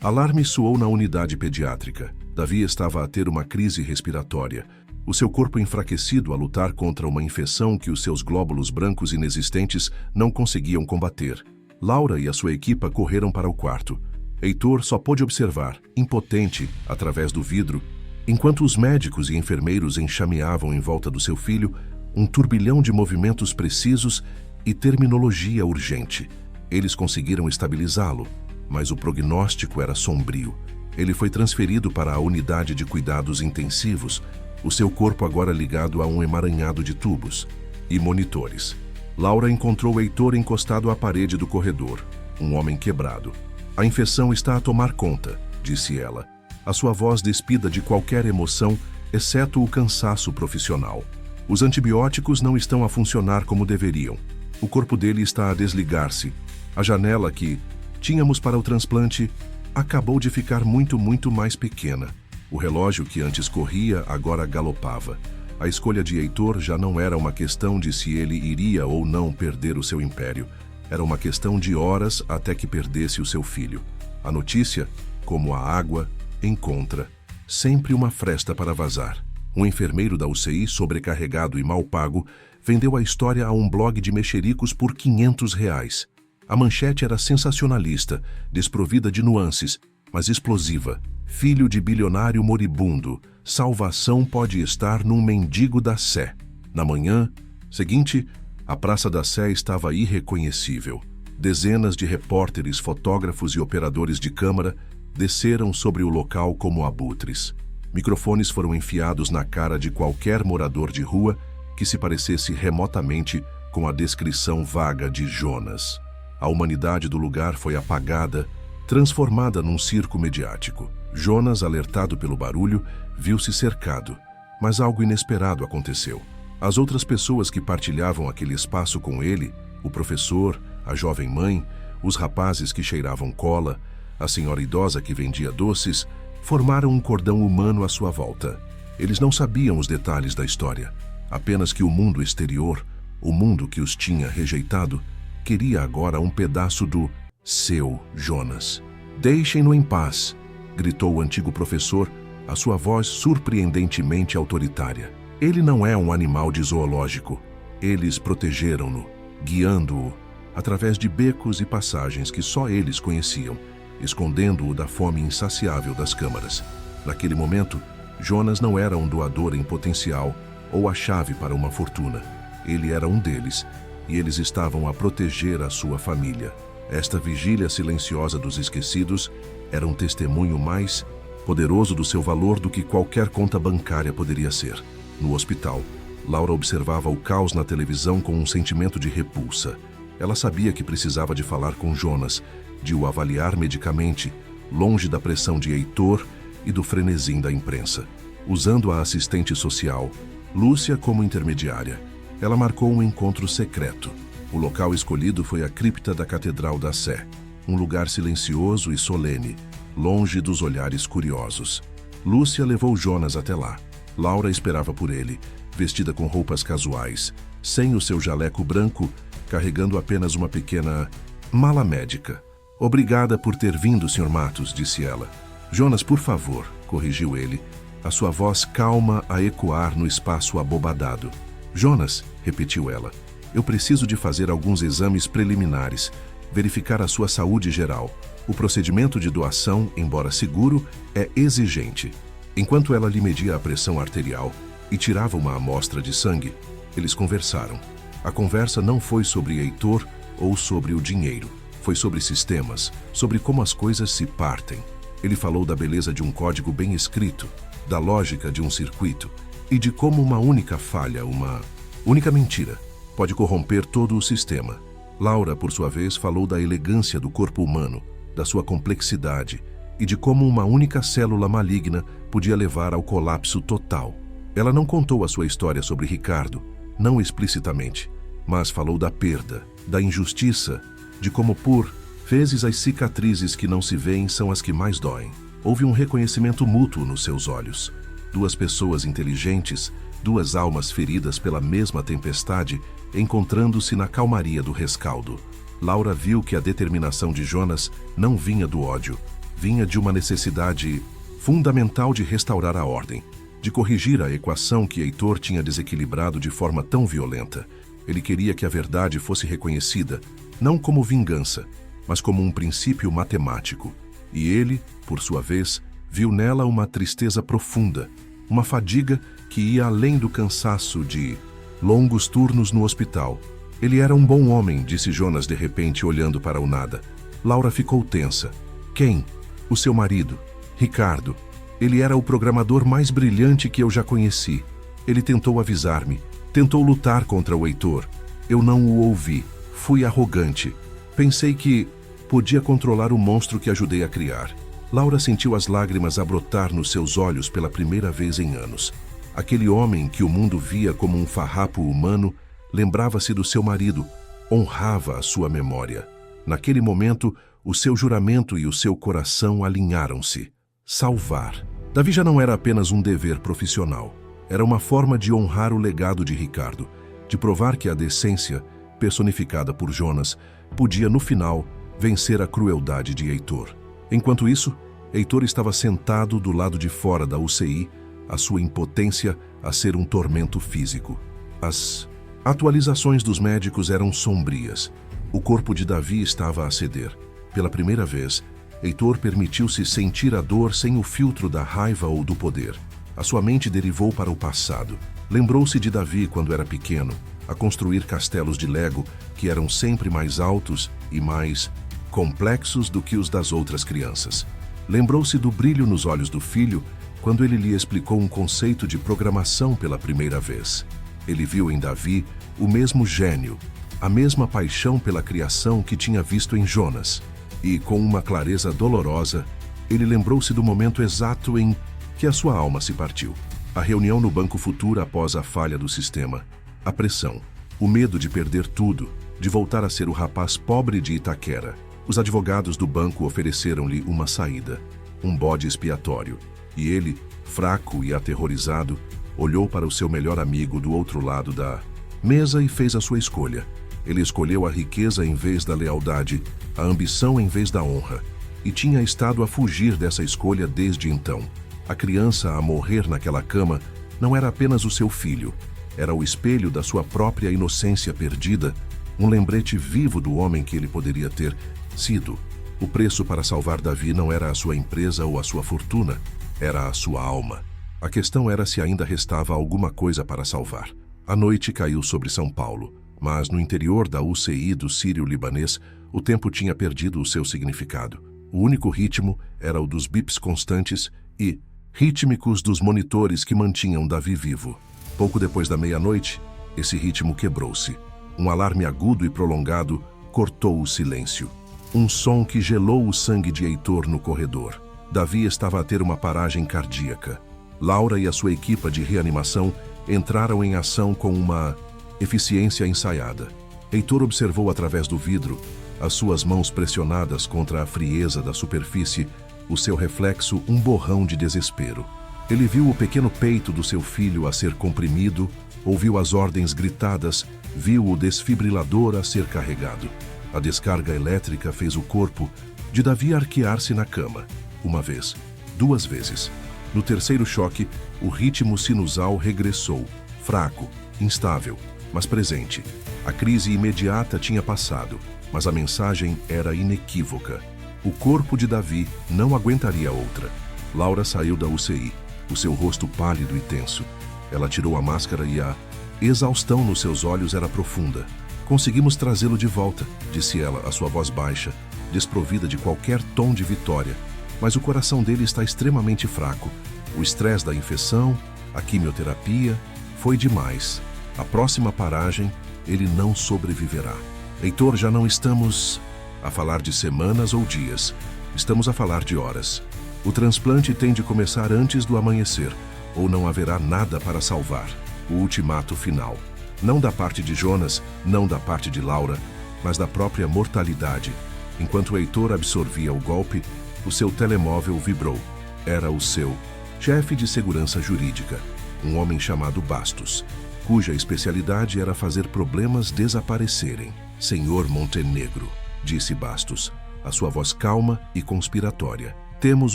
A: Alarme soou na unidade pediátrica. Davi estava a ter uma crise respiratória. O seu corpo enfraquecido a lutar contra uma infecção que os seus glóbulos brancos inexistentes não conseguiam combater. Laura e a sua equipa correram para o quarto. Heitor só pôde observar, impotente, através do vidro, enquanto os médicos e enfermeiros enxameavam em volta do seu filho um turbilhão de movimentos precisos e terminologia urgente. Eles conseguiram estabilizá-lo, mas o prognóstico era sombrio. Ele foi transferido para a unidade de cuidados intensivos, o seu corpo agora ligado a um emaranhado de tubos e monitores. Laura encontrou Heitor encostado à parede do corredor, um homem quebrado. A infecção está a tomar conta, disse ela, a sua voz despida de qualquer emoção, exceto o cansaço profissional. Os antibióticos não estão a funcionar como deveriam. O corpo dele está a desligar-se. A janela que tínhamos para o transplante acabou de ficar muito mais pequena. O relógio que antes corria agora galopava. A escolha de Heitor já não era uma questão de se ele iria ou não perder o seu império. Era uma questão de horas até que perdesse o seu filho. A notícia, como a água, encontra sempre uma fresta para vazar. Um enfermeiro da UCI, sobrecarregado e mal pago, vendeu a história a um blog de mexericos por R$500. A manchete era sensacionalista, desprovida de nuances, mas explosiva. Filho de bilionário moribundo, salvação pode estar num mendigo da Sé. Na manhã seguinte, a Praça da Sé estava irreconhecível. Dezenas de repórteres, fotógrafos e operadores de câmara desceram sobre o local como abutres. Microfones foram enfiados na cara de qualquer morador de rua que se parecesse remotamente com a descrição vaga de Jonas. A humanidade do lugar foi apagada, transformada num circo mediático. Jonas, alertado pelo barulho, viu-se cercado, mas algo inesperado aconteceu. As outras pessoas que partilhavam aquele espaço com ele, o professor, a jovem mãe, os rapazes que cheiravam cola, a senhora idosa que vendia doces, formaram um cordão humano à sua volta. Eles não sabiam os detalhes da história, Apenas que o mundo exterior, o mundo que os tinha rejeitado, queria agora um pedaço do seu Jonas. Deixem-no em paz, gritou o antigo professor, a sua voz surpreendentemente autoritária. Ele não é um animal de zoológico. Eles protegeram-no, guiando-o através de becos e passagens que só eles conheciam, escondendo-o da fome insaciável das câmaras. Naquele momento, Jonas não era um doador em potencial ou a chave para uma fortuna. Ele era um deles, e eles estavam a proteger a sua família. Esta vigília silenciosa dos esquecidos era um testemunho mais poderoso do seu valor do que qualquer conta bancária poderia ser. No hospital, Laura observava o caos na televisão com um sentimento de repulsa. Ela sabia que precisava de falar com Jonas, de o avaliar medicamente, longe da pressão de Heitor e do frenesim da imprensa. Usando a assistente social, Lúcia, como intermediária, ela marcou um encontro secreto. O local escolhido foi a cripta da Catedral da Sé, um lugar silencioso e solene, longe dos olhares curiosos. Lúcia levou Jonas até lá. Laura esperava por ele, vestida com roupas casuais, sem o seu jaleco branco, carregando apenas uma pequena mala médica. Obrigada por ter vindo, Sr. Matos, disse ela. Jonas, por favor, corrigiu ele, a sua voz calma a ecoar no espaço abobadado. Jonas, repetiu ela, eu preciso de fazer alguns exames preliminares, verificar a sua saúde geral. O procedimento de doação, embora seguro, é exigente. Enquanto ela lhe media a pressão arterial e tirava uma amostra de sangue, eles conversaram. A conversa não foi sobre Heitor ou sobre o dinheiro. Foi sobre sistemas, sobre como as coisas se partem. Ele falou da beleza de um código bem escrito, da lógica de um circuito e de como uma única falha, uma única mentira, pode corromper todo o sistema. Laura, por sua vez, falou da elegância do corpo humano, da sua complexidade e de como uma única célula maligna podia levar ao colapso total. Ela não contou a sua história sobre Ricardo, não explicitamente, mas falou da perda, da injustiça, de como por vezes as cicatrizes que não se veem são as que mais doem. Houve um reconhecimento mútuo nos seus olhos. Duas pessoas inteligentes, duas almas feridas pela mesma tempestade, encontrando-se na calmaria do rescaldo. Laura viu que a determinação de Jonas não vinha do ódio, vinha de uma necessidade fundamental de restaurar a ordem, de corrigir a equação que Heitor tinha desequilibrado de forma tão violenta. Ele queria que a verdade fosse reconhecida, não como vingança, mas como um princípio matemático. E ele, por sua vez, viu nela uma tristeza profunda, uma fadiga que ia além do cansaço de longos turnos no hospital. Ele era um bom homem, disse Jonas de repente, olhando para o nada. Laura ficou tensa. Quem? O seu marido, Ricardo. Ele era o programador mais brilhante que eu já conheci. Ele tentou avisar-me, tentou lutar contra o Heitor. Eu não o ouvi. Fui arrogante. Pensei que podia controlar o monstro que ajudei a criar. Laura sentiu as lágrimas a brotar nos seus olhos pela primeira vez em anos. Aquele homem que o mundo via como um farrapo humano lembrava-se do seu marido, honrava a sua memória. Naquele momento, o seu juramento e o seu coração alinharam-se. Salvar. Davi já não era apenas um dever profissional. Era uma forma de honrar o legado de Ricardo, de provar que a decência, personificada por Jonas, podia, no final, vencer a crueldade de Heitor. Enquanto isso, Heitor estava sentado do lado de fora da UCI, a sua impotência a ser um tormento físico. As atualizações dos médicos eram sombrias. O corpo de Davi estava a ceder. Pela primeira vez, Heitor permitiu-se sentir a dor sem o filtro da raiva ou do poder. A sua mente derivou para o passado. Lembrou-se de Davi quando era pequeno, a construir castelos de Lego que eram sempre mais altos e mais complexos do que os das outras crianças. Lembrou-se do brilho nos olhos do filho quando ele lhe explicou um conceito de programação pela primeira vez. Ele viu em Davi o mesmo gênio, a mesma paixão pela criação que tinha visto em Jonas. E, com uma clareza dolorosa, ele lembrou-se do momento exato em que a sua alma se partiu. A reunião no Banco Futura após a falha do sistema. A pressão, o medo de perder tudo, de voltar a ser o rapaz pobre de Itaquera. Os advogados do banco ofereceram-lhe uma saída, um bode expiatório. E ele, fraco e aterrorizado, Olhou para o seu melhor amigo do outro lado da mesa e fez a sua escolha. Ele escolheu a riqueza em vez da lealdade, a ambição em vez da honra, e tinha estado a fugir dessa escolha desde então. A criança a morrer naquela cama não era apenas o seu filho, era o espelho da sua própria inocência perdida, um lembrete vivo do homem que ele poderia ter sido. O preço para salvar Davi não era a sua empresa ou a sua fortuna, era a sua alma. A questão era se ainda restava alguma coisa para salvar. A noite caiu sobre São Paulo, mas no interior da UCI do Sírio-Libanês, o tempo tinha perdido o seu significado. O único ritmo era o dos bips constantes e rítmicos dos monitores que mantinham Davi vivo. Pouco depois da meia-noite, esse ritmo quebrou-se. Um alarme agudo e prolongado cortou o silêncio. Um som que gelou o sangue de Heitor no corredor. Davi estava a ter uma paragem cardíaca. Laura e a sua equipa de reanimação entraram em ação com uma eficiência ensaiada. Heitor observou através do vidro, as suas mãos pressionadas contra a frieza da superfície, o seu reflexo um borrão de desespero. Ele viu o pequeno peito do seu filho a ser comprimido, ouviu as ordens gritadas, viu o desfibrilador a ser carregado. A descarga elétrica fez o corpo de Davi arquear-se na cama. Uma vez, duas vezes. No terceiro choque, o ritmo sinusal regressou, fraco, instável, mas presente. A crise imediata tinha passado, mas a mensagem era inequívoca. O corpo de Davi não aguentaria outra. Laura saiu da UCI, o seu rosto pálido e tenso. Ela tirou a máscara e a exaustão nos seus olhos era profunda. Conseguimos trazê-lo de volta, disse ela, a sua voz baixa, desprovida de qualquer tom de vitória. Mas o coração dele está extremamente fraco. O estresse da infecção, a quimioterapia, foi demais. A próxima paragem, ele não sobreviverá. Heitor, já não estamos a falar de semanas ou dias. Estamos a falar de horas. O transplante tem de começar antes do amanhecer, ou não haverá nada para salvar. O ultimato final. Não da parte de Jonas, não da parte de Laura, mas da própria mortalidade. Enquanto Heitor absorvia o golpe, o seu telemóvel vibrou. Era o seu chefe de segurança jurídica, um homem chamado Bastos, cuja especialidade era fazer problemas desaparecerem. Senhor Montenegro, disse Bastos, a sua voz calma e conspiratória. Temos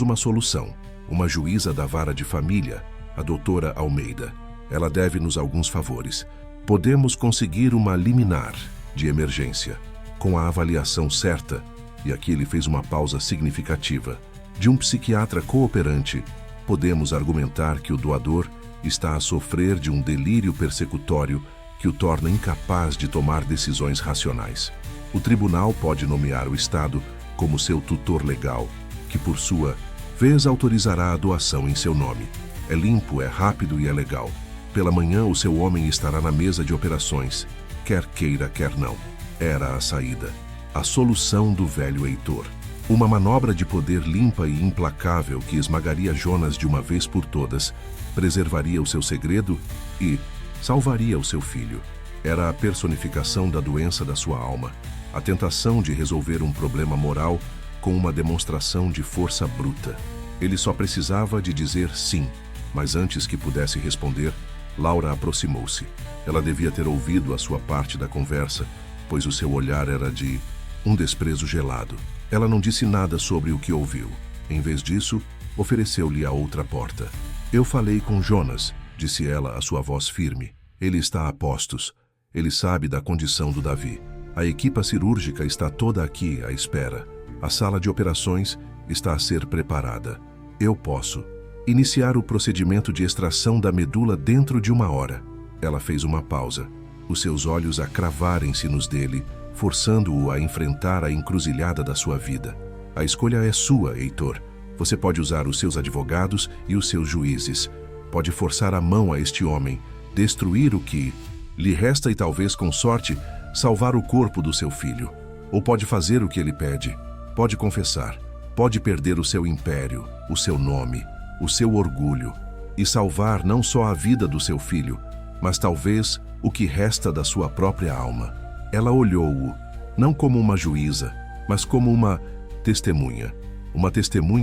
A: uma solução. Uma juíza da vara de família, a doutora Almeida. Ela deve-nos alguns favores. Podemos conseguir uma liminar de emergência, com a avaliação certa, e aqui ele fez uma pausa significativa, de um psiquiatra cooperante. Podemos argumentar que o doador está a sofrer de um delírio persecutório que o torna incapaz de tomar decisões racionais. O tribunal pode nomear o Estado como seu tutor legal, que por sua vez autorizará a doação em seu nome. É limpo, é rápido e é legal. Pela manhã o seu homem estará na mesa de operações, quer queira, quer não. Era a saída. A solução do velho Heitor. Uma manobra de poder limpa e implacável que esmagaria Jonas de uma vez por todas, preservaria o seu segredo e salvaria o seu filho. Era a personificação da doença da sua alma, a tentação de resolver um problema moral com uma demonstração de força bruta. Ele só precisava de dizer sim, mas antes que pudesse responder, Laura aproximou-se. Ela devia ter ouvido a sua parte da conversa, pois o seu olhar era de um desprezo gelado. Ela não disse nada sobre o que ouviu. Em vez disso, ofereceu-lhe a outra porta. Eu falei com Jonas, disse ela, a sua voz firme. Ele está a postos. Ele sabe da condição do Davi. A equipa cirúrgica está toda aqui à espera. A sala de operações está a ser preparada. Eu posso iniciar o procedimento de extração da medula dentro de 1 hora. Ela fez uma pausa, os seus olhos a cravarem-se nos dele, forçando-o a enfrentar a encruzilhada da sua vida. A escolha é sua, Heitor. Você pode usar os seus advogados e os seus juízes. Pode forçar a mão a este homem, destruir o que lhe resta e talvez, com sorte, salvar o corpo do seu filho. Ou pode fazer o que ele pede. Pode confessar. Pode perder o seu império, o seu nome, o seu orgulho, e salvar não só a vida do seu filho, mas talvez o que resta da sua própria alma. Ela olhou-o, não como uma juíza, mas como uma testemunha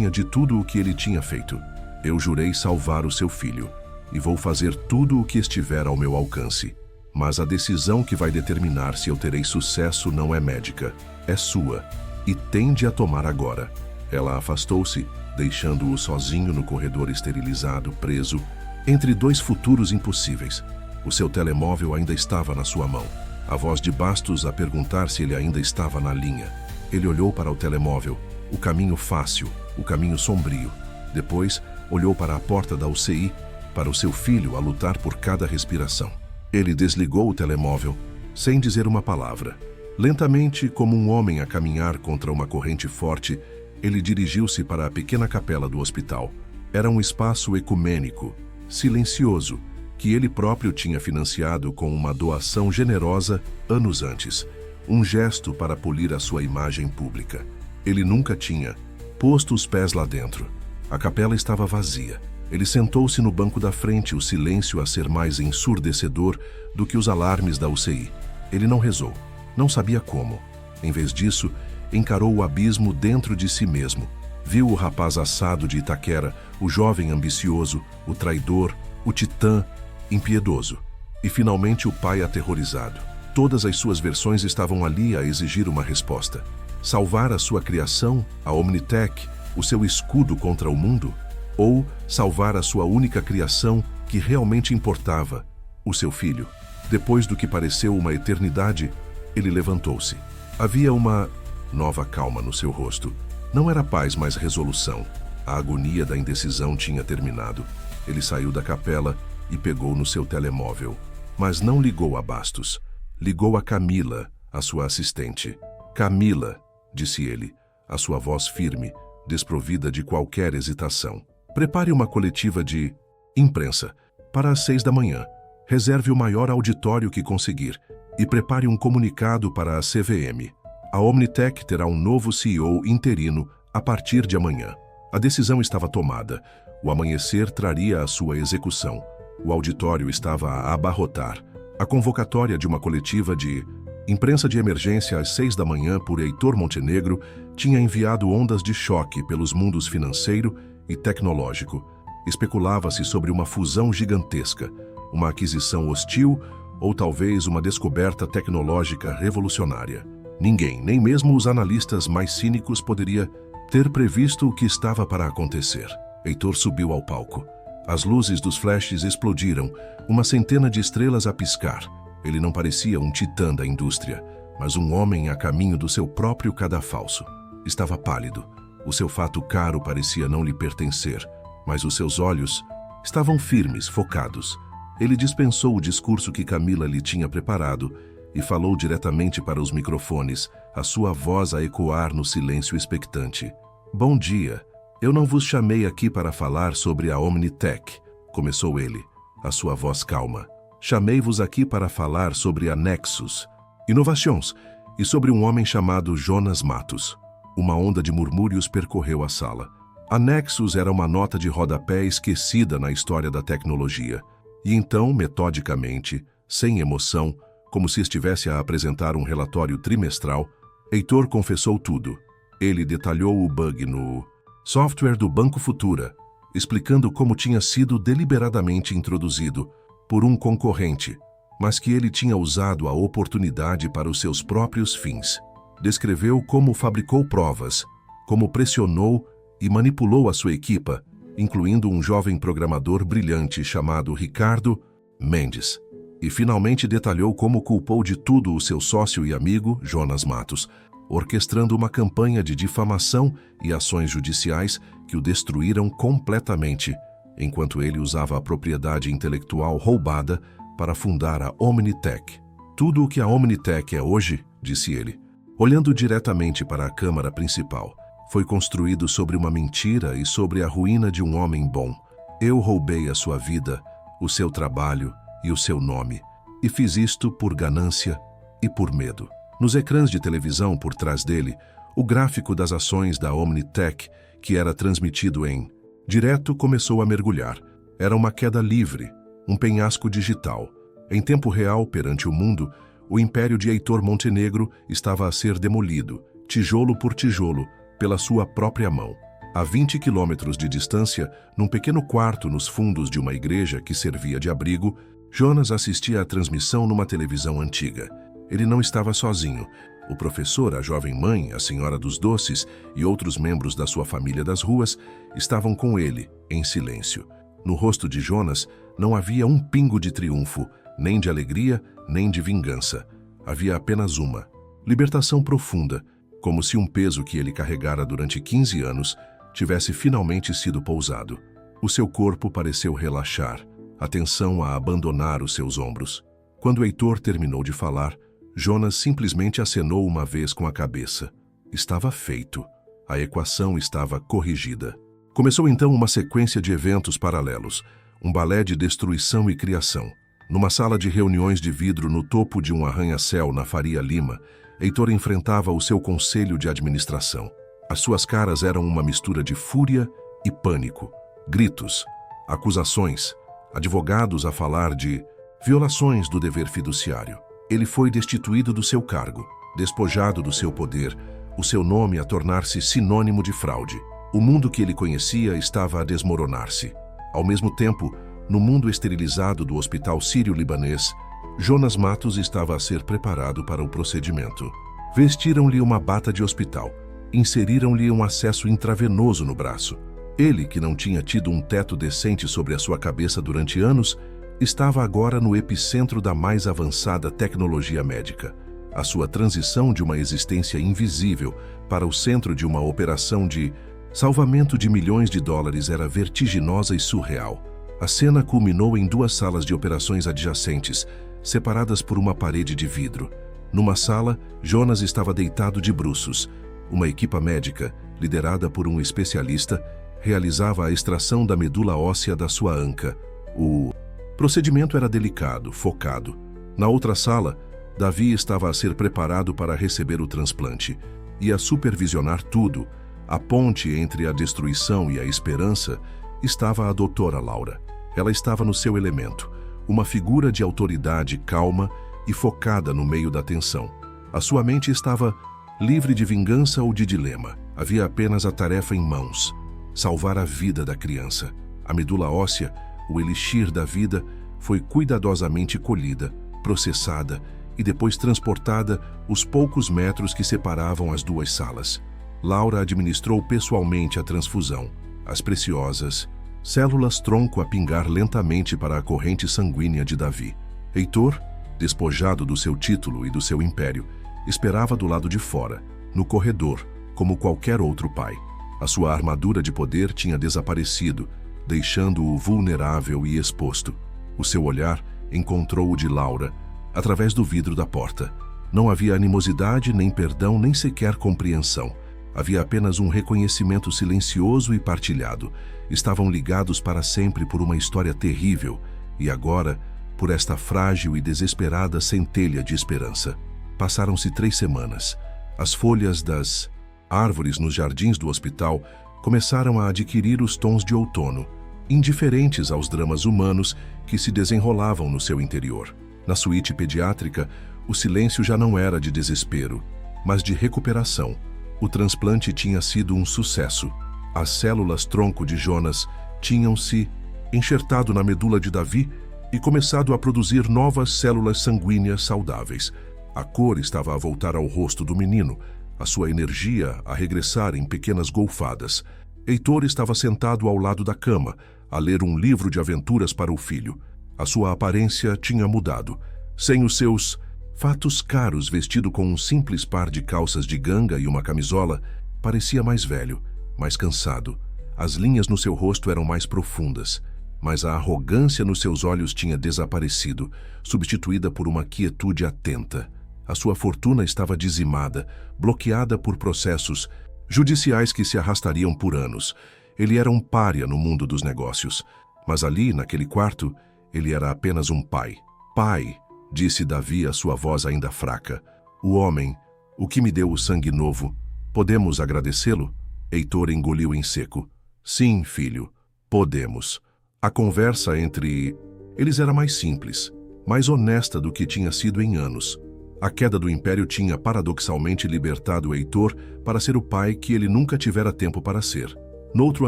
A: de tudo o que ele tinha feito. Eu jurei salvar o seu filho. e vou fazer tudo o que estiver ao meu alcance. Mas a decisão que vai determinar se eu terei sucesso não é médica, é sua, e tende a tomar agora. Ela afastou-se, deixando-o sozinho no corredor esterilizado, preso, entre dois futuros impossíveis. O seu telemóvel ainda estava na sua mão. A voz de Bastos a perguntar se ele ainda estava na linha. Ele olhou para o telemóvel, o caminho fácil, o caminho sombrio. Depois, olhou para a porta da UCI, para o seu filho a lutar por cada respiração. Ele desligou o telemóvel, sem dizer uma palavra. Lentamente, como um homem a caminhar contra uma corrente forte, ele dirigiu-se para a pequena capela do hospital. Era um espaço ecumênico, silencioso, que ele próprio tinha financiado com uma doação generosa anos antes. Um gesto para polir a sua imagem pública. Ele nunca tinha posto os pés lá dentro. A capela estava vazia. Ele sentou-se no banco da frente, o silêncio a ser mais ensurdecedor do que os alarmes da UCI. Ele não rezou. Não sabia como. Em vez disso, encarou o abismo dentro de si mesmo. Viu o rapaz assado de Itaquera, o jovem ambicioso, o traidor, o titã impiedoso. E finalmente o pai aterrorizado. Todas as suas versões estavam ali a exigir uma resposta. Salvar a sua criação, a Omnitech, o seu escudo contra o mundo? Ou salvar a sua única criação que realmente importava, o seu filho? Depois do que pareceu uma eternidade, ele levantou-se. Havia uma nova calma no seu rosto. Não era paz, mas resolução. A agonia da indecisão tinha terminado. Ele saiu da capela e pegou no seu telemóvel. Mas não ligou a Bastos. Ligou a Camila, a sua assistente. Camila, disse ele, a sua voz firme, desprovida de qualquer hesitação. Prepare uma coletiva de imprensa para as 6 da manhã. Reserve o maior auditório que conseguir e prepare um comunicado para a CVM. A Omnitech terá um novo CEO interino a partir de amanhã. A decisão estava tomada. O amanhecer traria a sua execução. O auditório estava a abarrotar. A convocatória de uma coletiva de imprensa de emergência às 6 da manhã por Heitor Montenegro tinha enviado ondas de choque pelos mundos financeiro e tecnológico. Especulava-se sobre uma fusão gigantesca, uma aquisição hostil ou talvez uma descoberta tecnológica revolucionária. Ninguém, nem mesmo os analistas mais cínicos, poderia ter previsto o que estava para acontecer. Heitor subiu ao palco. As luzes dos flashes explodiram, uma centena de estrelas a piscar. Ele não parecia um titã da indústria, mas um homem a caminho do seu próprio cadafalso. Estava pálido. O seu fato caro parecia não lhe pertencer, mas os seus olhos estavam firmes, focados. Ele dispensou o discurso que Camila lhe tinha preparado e falou diretamente para os microfones, a sua voz a ecoar no silêncio expectante. Bom dia. Eu não vos chamei aqui para falar sobre a Omnitech, começou ele, a sua voz calma. Chamei-vos aqui para falar sobre a Nexus, Inovações, e sobre um homem chamado Jonas Matos. Uma onda de murmúrios percorreu a sala. A Nexus era uma nota de rodapé esquecida na história da tecnologia. E então, metodicamente, sem emoção, como se estivesse a apresentar um relatório trimestral, Heitor confessou tudo. Ele detalhou o bug no software do Banco Futura, explicando como tinha sido deliberadamente introduzido por um concorrente, mas que ele tinha usado a oportunidade para os seus próprios fins. Descreveu como fabricou provas, como pressionou e manipulou a sua equipa, incluindo um jovem programador brilhante chamado Ricardo Mendes. E finalmente detalhou como culpou de tudo o seu sócio e amigo, Jonas Matos, orquestrando uma campanha de difamação e ações judiciais que o destruíram completamente, enquanto ele usava a propriedade intelectual roubada para fundar a Omnitech. Tudo o que a Omnitech é hoje, disse ele, olhando diretamente para a câmara principal, foi construído sobre uma mentira e sobre a ruína de um homem bom. Eu roubei a sua vida, o seu trabalho e o seu nome, e fiz isto por ganância e por medo. Nos ecrãs de televisão por trás dele, o gráfico das ações da Omnitech, que era transmitido em direto, começou a mergulhar. Era uma queda livre, um penhasco digital. Em tempo real, perante o mundo, o império de Heitor Montenegro estava a ser demolido, tijolo por tijolo, pela sua própria mão. A 20 quilômetros de distância, num pequeno quarto nos fundos de uma igreja que servia de abrigo, Jonas assistia à transmissão numa televisão antiga. Ele não estava sozinho. O professor, a jovem mãe, a senhora dos doces e outros membros da sua família das ruas estavam com ele, em silêncio. No rosto de Jonas não havia um pingo de triunfo, nem de alegria, nem de vingança. Havia apenas uma: libertação profunda, como se um peso que ele carregara durante 15 anos tivesse finalmente sido pousado. O seu corpo pareceu relaxar, a tensão a abandonar os seus ombros. Quando Heitor terminou de falar, Jonas simplesmente acenou uma vez com a cabeça. Estava feito. A equação estava corrigida. Começou então uma sequência de eventos paralelos, um balé de destruição e criação. Numa sala de reuniões de vidro no topo de um arranha-céu na Faria Lima, Heitor enfrentava o seu conselho de administração. As suas caras eram uma mistura de fúria e pânico. Gritos, acusações, advogados a falar de violações do dever fiduciário. Ele foi destituído do seu cargo, despojado do seu poder, o seu nome a tornar-se sinônimo de fraude. O mundo que ele conhecia estava a desmoronar-se. Ao mesmo tempo, no mundo esterilizado do Hospital Sírio-Libanês, Jonas Matos estava a ser preparado para o procedimento. Vestiram-lhe uma bata de hospital, inseriram-lhe um acesso intravenoso no braço. Ele, que não tinha tido um teto decente sobre a sua cabeça durante anos, estava agora no epicentro da mais avançada tecnologia médica. A sua transição de uma existência invisível para o centro de uma operação de salvamento de milhões de dólares era vertiginosa e surreal. A cena culminou em 2 salas de operações adjacentes, separadas por uma parede de vidro. Numa sala, Jonas estava deitado de bruços. Uma equipa médica, liderada por um especialista, realizava a extração da medula óssea da sua anca. O procedimento era delicado, focado. Na outra sala, Davi estava a ser preparado para receber o transplante. Ia supervisionar tudo. A ponte entre a destruição e a esperança estava a doutora Laura. Ela estava no seu elemento, uma figura de autoridade calma e focada no meio da tensão. A sua mente estava livre de vingança ou de dilema. Havia apenas a tarefa em mãos: salvar a vida da criança. A medula óssea, o elixir da vida, foi cuidadosamente colhida, processada e depois transportada os poucos metros que separavam as 2 salas. Laura administrou pessoalmente a transfusão, as preciosas células-tronco a pingar lentamente para a corrente sanguínea de Davi. Heitor, despojado do seu título e do seu império, esperava do lado de fora, no corredor, como qualquer outro pai. A sua armadura de poder tinha desaparecido, deixando-o vulnerável e exposto. O seu olhar encontrou o de Laura, através do vidro da porta. Não havia animosidade, nem perdão, nem sequer compreensão. Havia apenas um reconhecimento silencioso e partilhado. Estavam ligados para sempre por uma história terrível, e agora, por esta frágil e desesperada centelha de esperança. Passaram-se 3 semanas. As folhas das árvores nos jardins do hospital começaram a adquirir os tons de outono, indiferentes aos dramas humanos que se desenrolavam no seu interior. Na suíte pediátrica, o silêncio já não era de desespero, mas de recuperação. O transplante tinha sido um sucesso. As células-tronco de Jonas tinham se enxertado na medula de Davi e começado a produzir novas células sanguíneas saudáveis. A cor estava a voltar ao rosto do menino, a sua energia a regressar em pequenas golfadas. Heitor estava sentado ao lado da cama, a ler um livro de aventuras para o filho. A sua aparência tinha mudado. Sem os seus fatos caros, vestido com um simples par de calças de ganga e uma camisola, parecia mais velho, mais cansado. As linhas no seu rosto eram mais profundas, mas a arrogância nos seus olhos tinha desaparecido, substituída por uma quietude atenta. A sua fortuna estava dizimada, bloqueada por processos judiciais que se arrastariam por anos. Ele era um pária no mundo dos negócios, mas ali, naquele quarto, ele era apenas um pai. Pai, disse Davi, a sua voz ainda fraca. O homem, o que me deu o sangue novo, podemos agradecê-lo? Heitor engoliu em seco. Sim, filho, podemos. A conversa entre eles era mais simples, mais honesta do que tinha sido em anos. A queda do império tinha paradoxalmente libertado Heitor para ser o pai que ele nunca tivera tempo para ser. No outro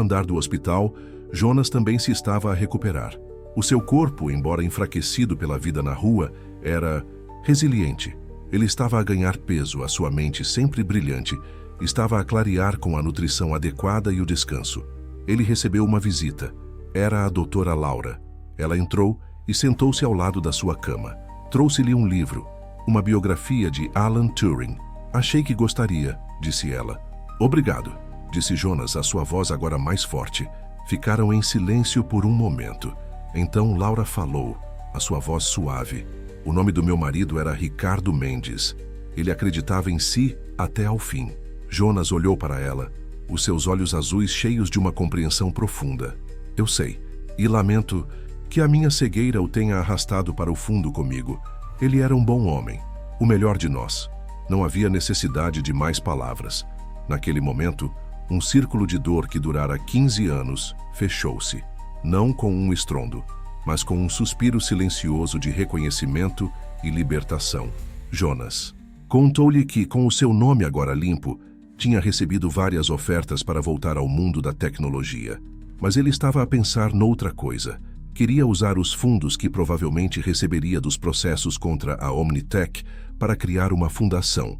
A: andar do hospital, Jonas também se estava a recuperar. O seu corpo, embora enfraquecido pela vida na rua, era resiliente. Ele estava a ganhar peso, a sua mente sempre brilhante, estava a clarear com a nutrição adequada e o descanso. Ele recebeu uma visita. Era a doutora Laura. Ela entrou e sentou-se ao lado da sua cama. Trouxe-lhe um livro, uma biografia de Alan Turing. Achei que gostaria, disse ela. Obrigado, disse Jonas, a sua voz agora mais forte. Ficaram em silêncio por um momento. Então Laura falou, a sua voz suave. O nome do meu marido era Ricardo Mendes. Ele acreditava em si até ao fim. Jonas olhou para ela, os seus olhos azuis cheios de uma compreensão profunda. Eu sei, e lamento que a minha cegueira o tenha arrastado para o fundo comigo. Ele era um bom homem, o melhor de nós. Não havia necessidade de mais palavras. Naquele momento, um círculo de dor que durara 15 anos fechou-se, não com um estrondo, mas com um suspiro silencioso de reconhecimento e libertação. Jonas contou-lhe que, com o seu nome agora limpo, tinha recebido várias ofertas para voltar ao mundo da tecnologia. Mas ele estava a pensar noutra coisa. Queria usar os fundos que provavelmente receberia dos processos contra a Omnitech para criar uma fundação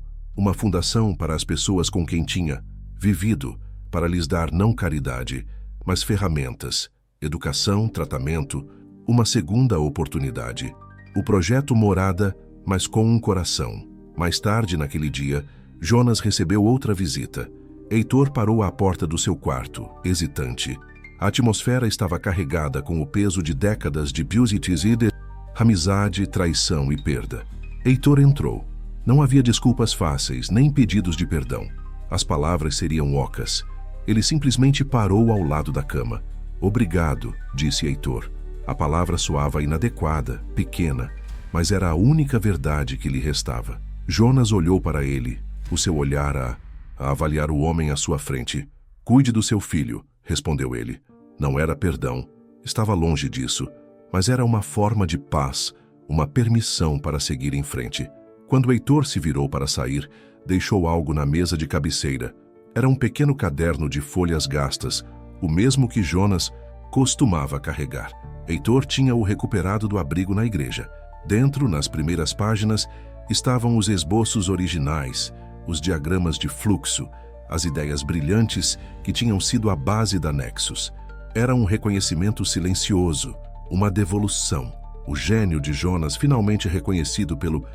A: para as pessoas com quem tinha vivido, para lhes dar não caridade, mas ferramentas, educação, tratamento, uma segunda oportunidade. O projeto Morada, mas com um coração. Mais tarde naquele dia, Jonas recebeu outra visita. Heitor parou à porta do seu quarto, hesitante. A atmosfera estava carregada com o peso de décadas de business e de amizade, traição e perda. Heitor entrou. Não havia desculpas fáceis, nem pedidos de perdão. As palavras seriam ocas. Ele simplesmente parou ao lado da cama. Obrigado, disse Heitor. A palavra soava inadequada, pequena, mas era a única verdade que lhe restava. Jonas olhou para ele, o seu olhar a avaliar o homem à sua frente. Cuide do seu filho, respondeu ele. Não era perdão, estava longe disso, mas era uma forma de paz, uma permissão para seguir em frente. Quando Heitor se virou para sair, deixou algo na mesa de cabeceira. Era um pequeno caderno de folhas gastas, o mesmo que Jonas costumava carregar. Heitor tinha-o recuperado do abrigo na igreja. Dentro, nas primeiras páginas, estavam os esboços originais, os diagramas de fluxo, as ideias brilhantes que tinham sido a base da Nexus. Era um reconhecimento silencioso, uma devolução. O gênio de Jonas finalmente reconhecido pelo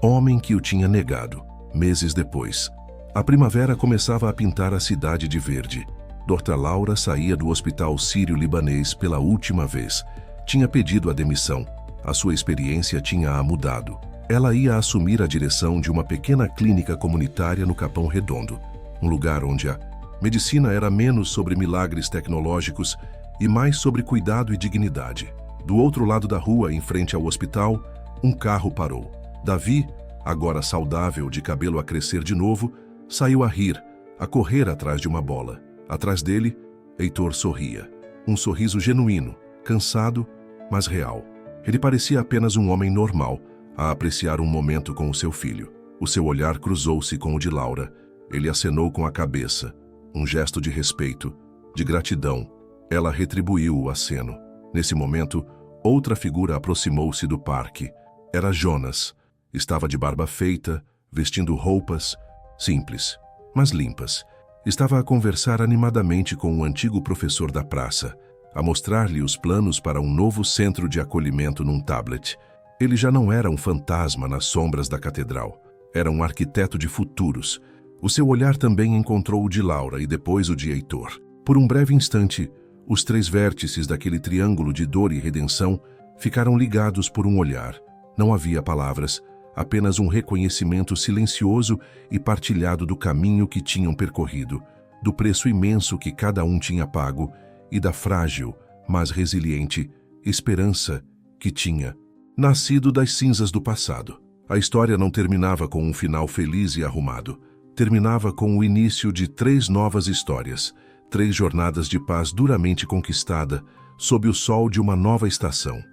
A: homem que o tinha negado. Meses depois, a primavera começava a pintar a cidade de verde. Dr. Laura saía do hospital sírio-libanês pela última vez. Tinha pedido a demissão. A sua experiência tinha-a mudado. Ela ia assumir a direção de uma pequena clínica comunitária no Capão Redondo, um lugar onde a medicina era menos sobre milagres tecnológicos e mais sobre cuidado e dignidade. Do outro lado da rua, em frente ao hospital, um carro parou. Davi, agora saudável, de cabelo a crescer de novo, saiu a rir, a correr atrás de uma bola. Atrás dele, Heitor sorria. Um sorriso genuíno, cansado, mas real. Ele parecia apenas um homem normal, a apreciar um momento com o seu filho. O seu olhar cruzou-se com o de Laura. Ele acenou com a cabeça, um gesto de respeito, de gratidão. Ela retribuiu o aceno. Nesse momento, outra figura aproximou-se do parque. Era Jonas. Estava de barba feita, vestindo roupas simples, mas limpas. Estava a conversar animadamente com um antigo professor da praça, a mostrar-lhe os planos para um novo centro de acolhimento num tablet. Ele já não era um fantasma nas sombras da catedral. Era um arquiteto de futuros. O seu olhar também encontrou o de Laura e depois o de Heitor. Por um breve instante, os três vértices daquele triângulo de dor e redenção ficaram ligados por um olhar. Não havia palavras, apenas um reconhecimento silencioso e partilhado do caminho que tinham percorrido, do preço imenso que cada um tinha pago e da frágil, mas resiliente, esperança que tinha nascido das cinzas do passado. A história não terminava com um final feliz e arrumado. Terminava com o início de 3 novas histórias, 3 jornadas de paz duramente conquistada, sob o sol de uma nova estação.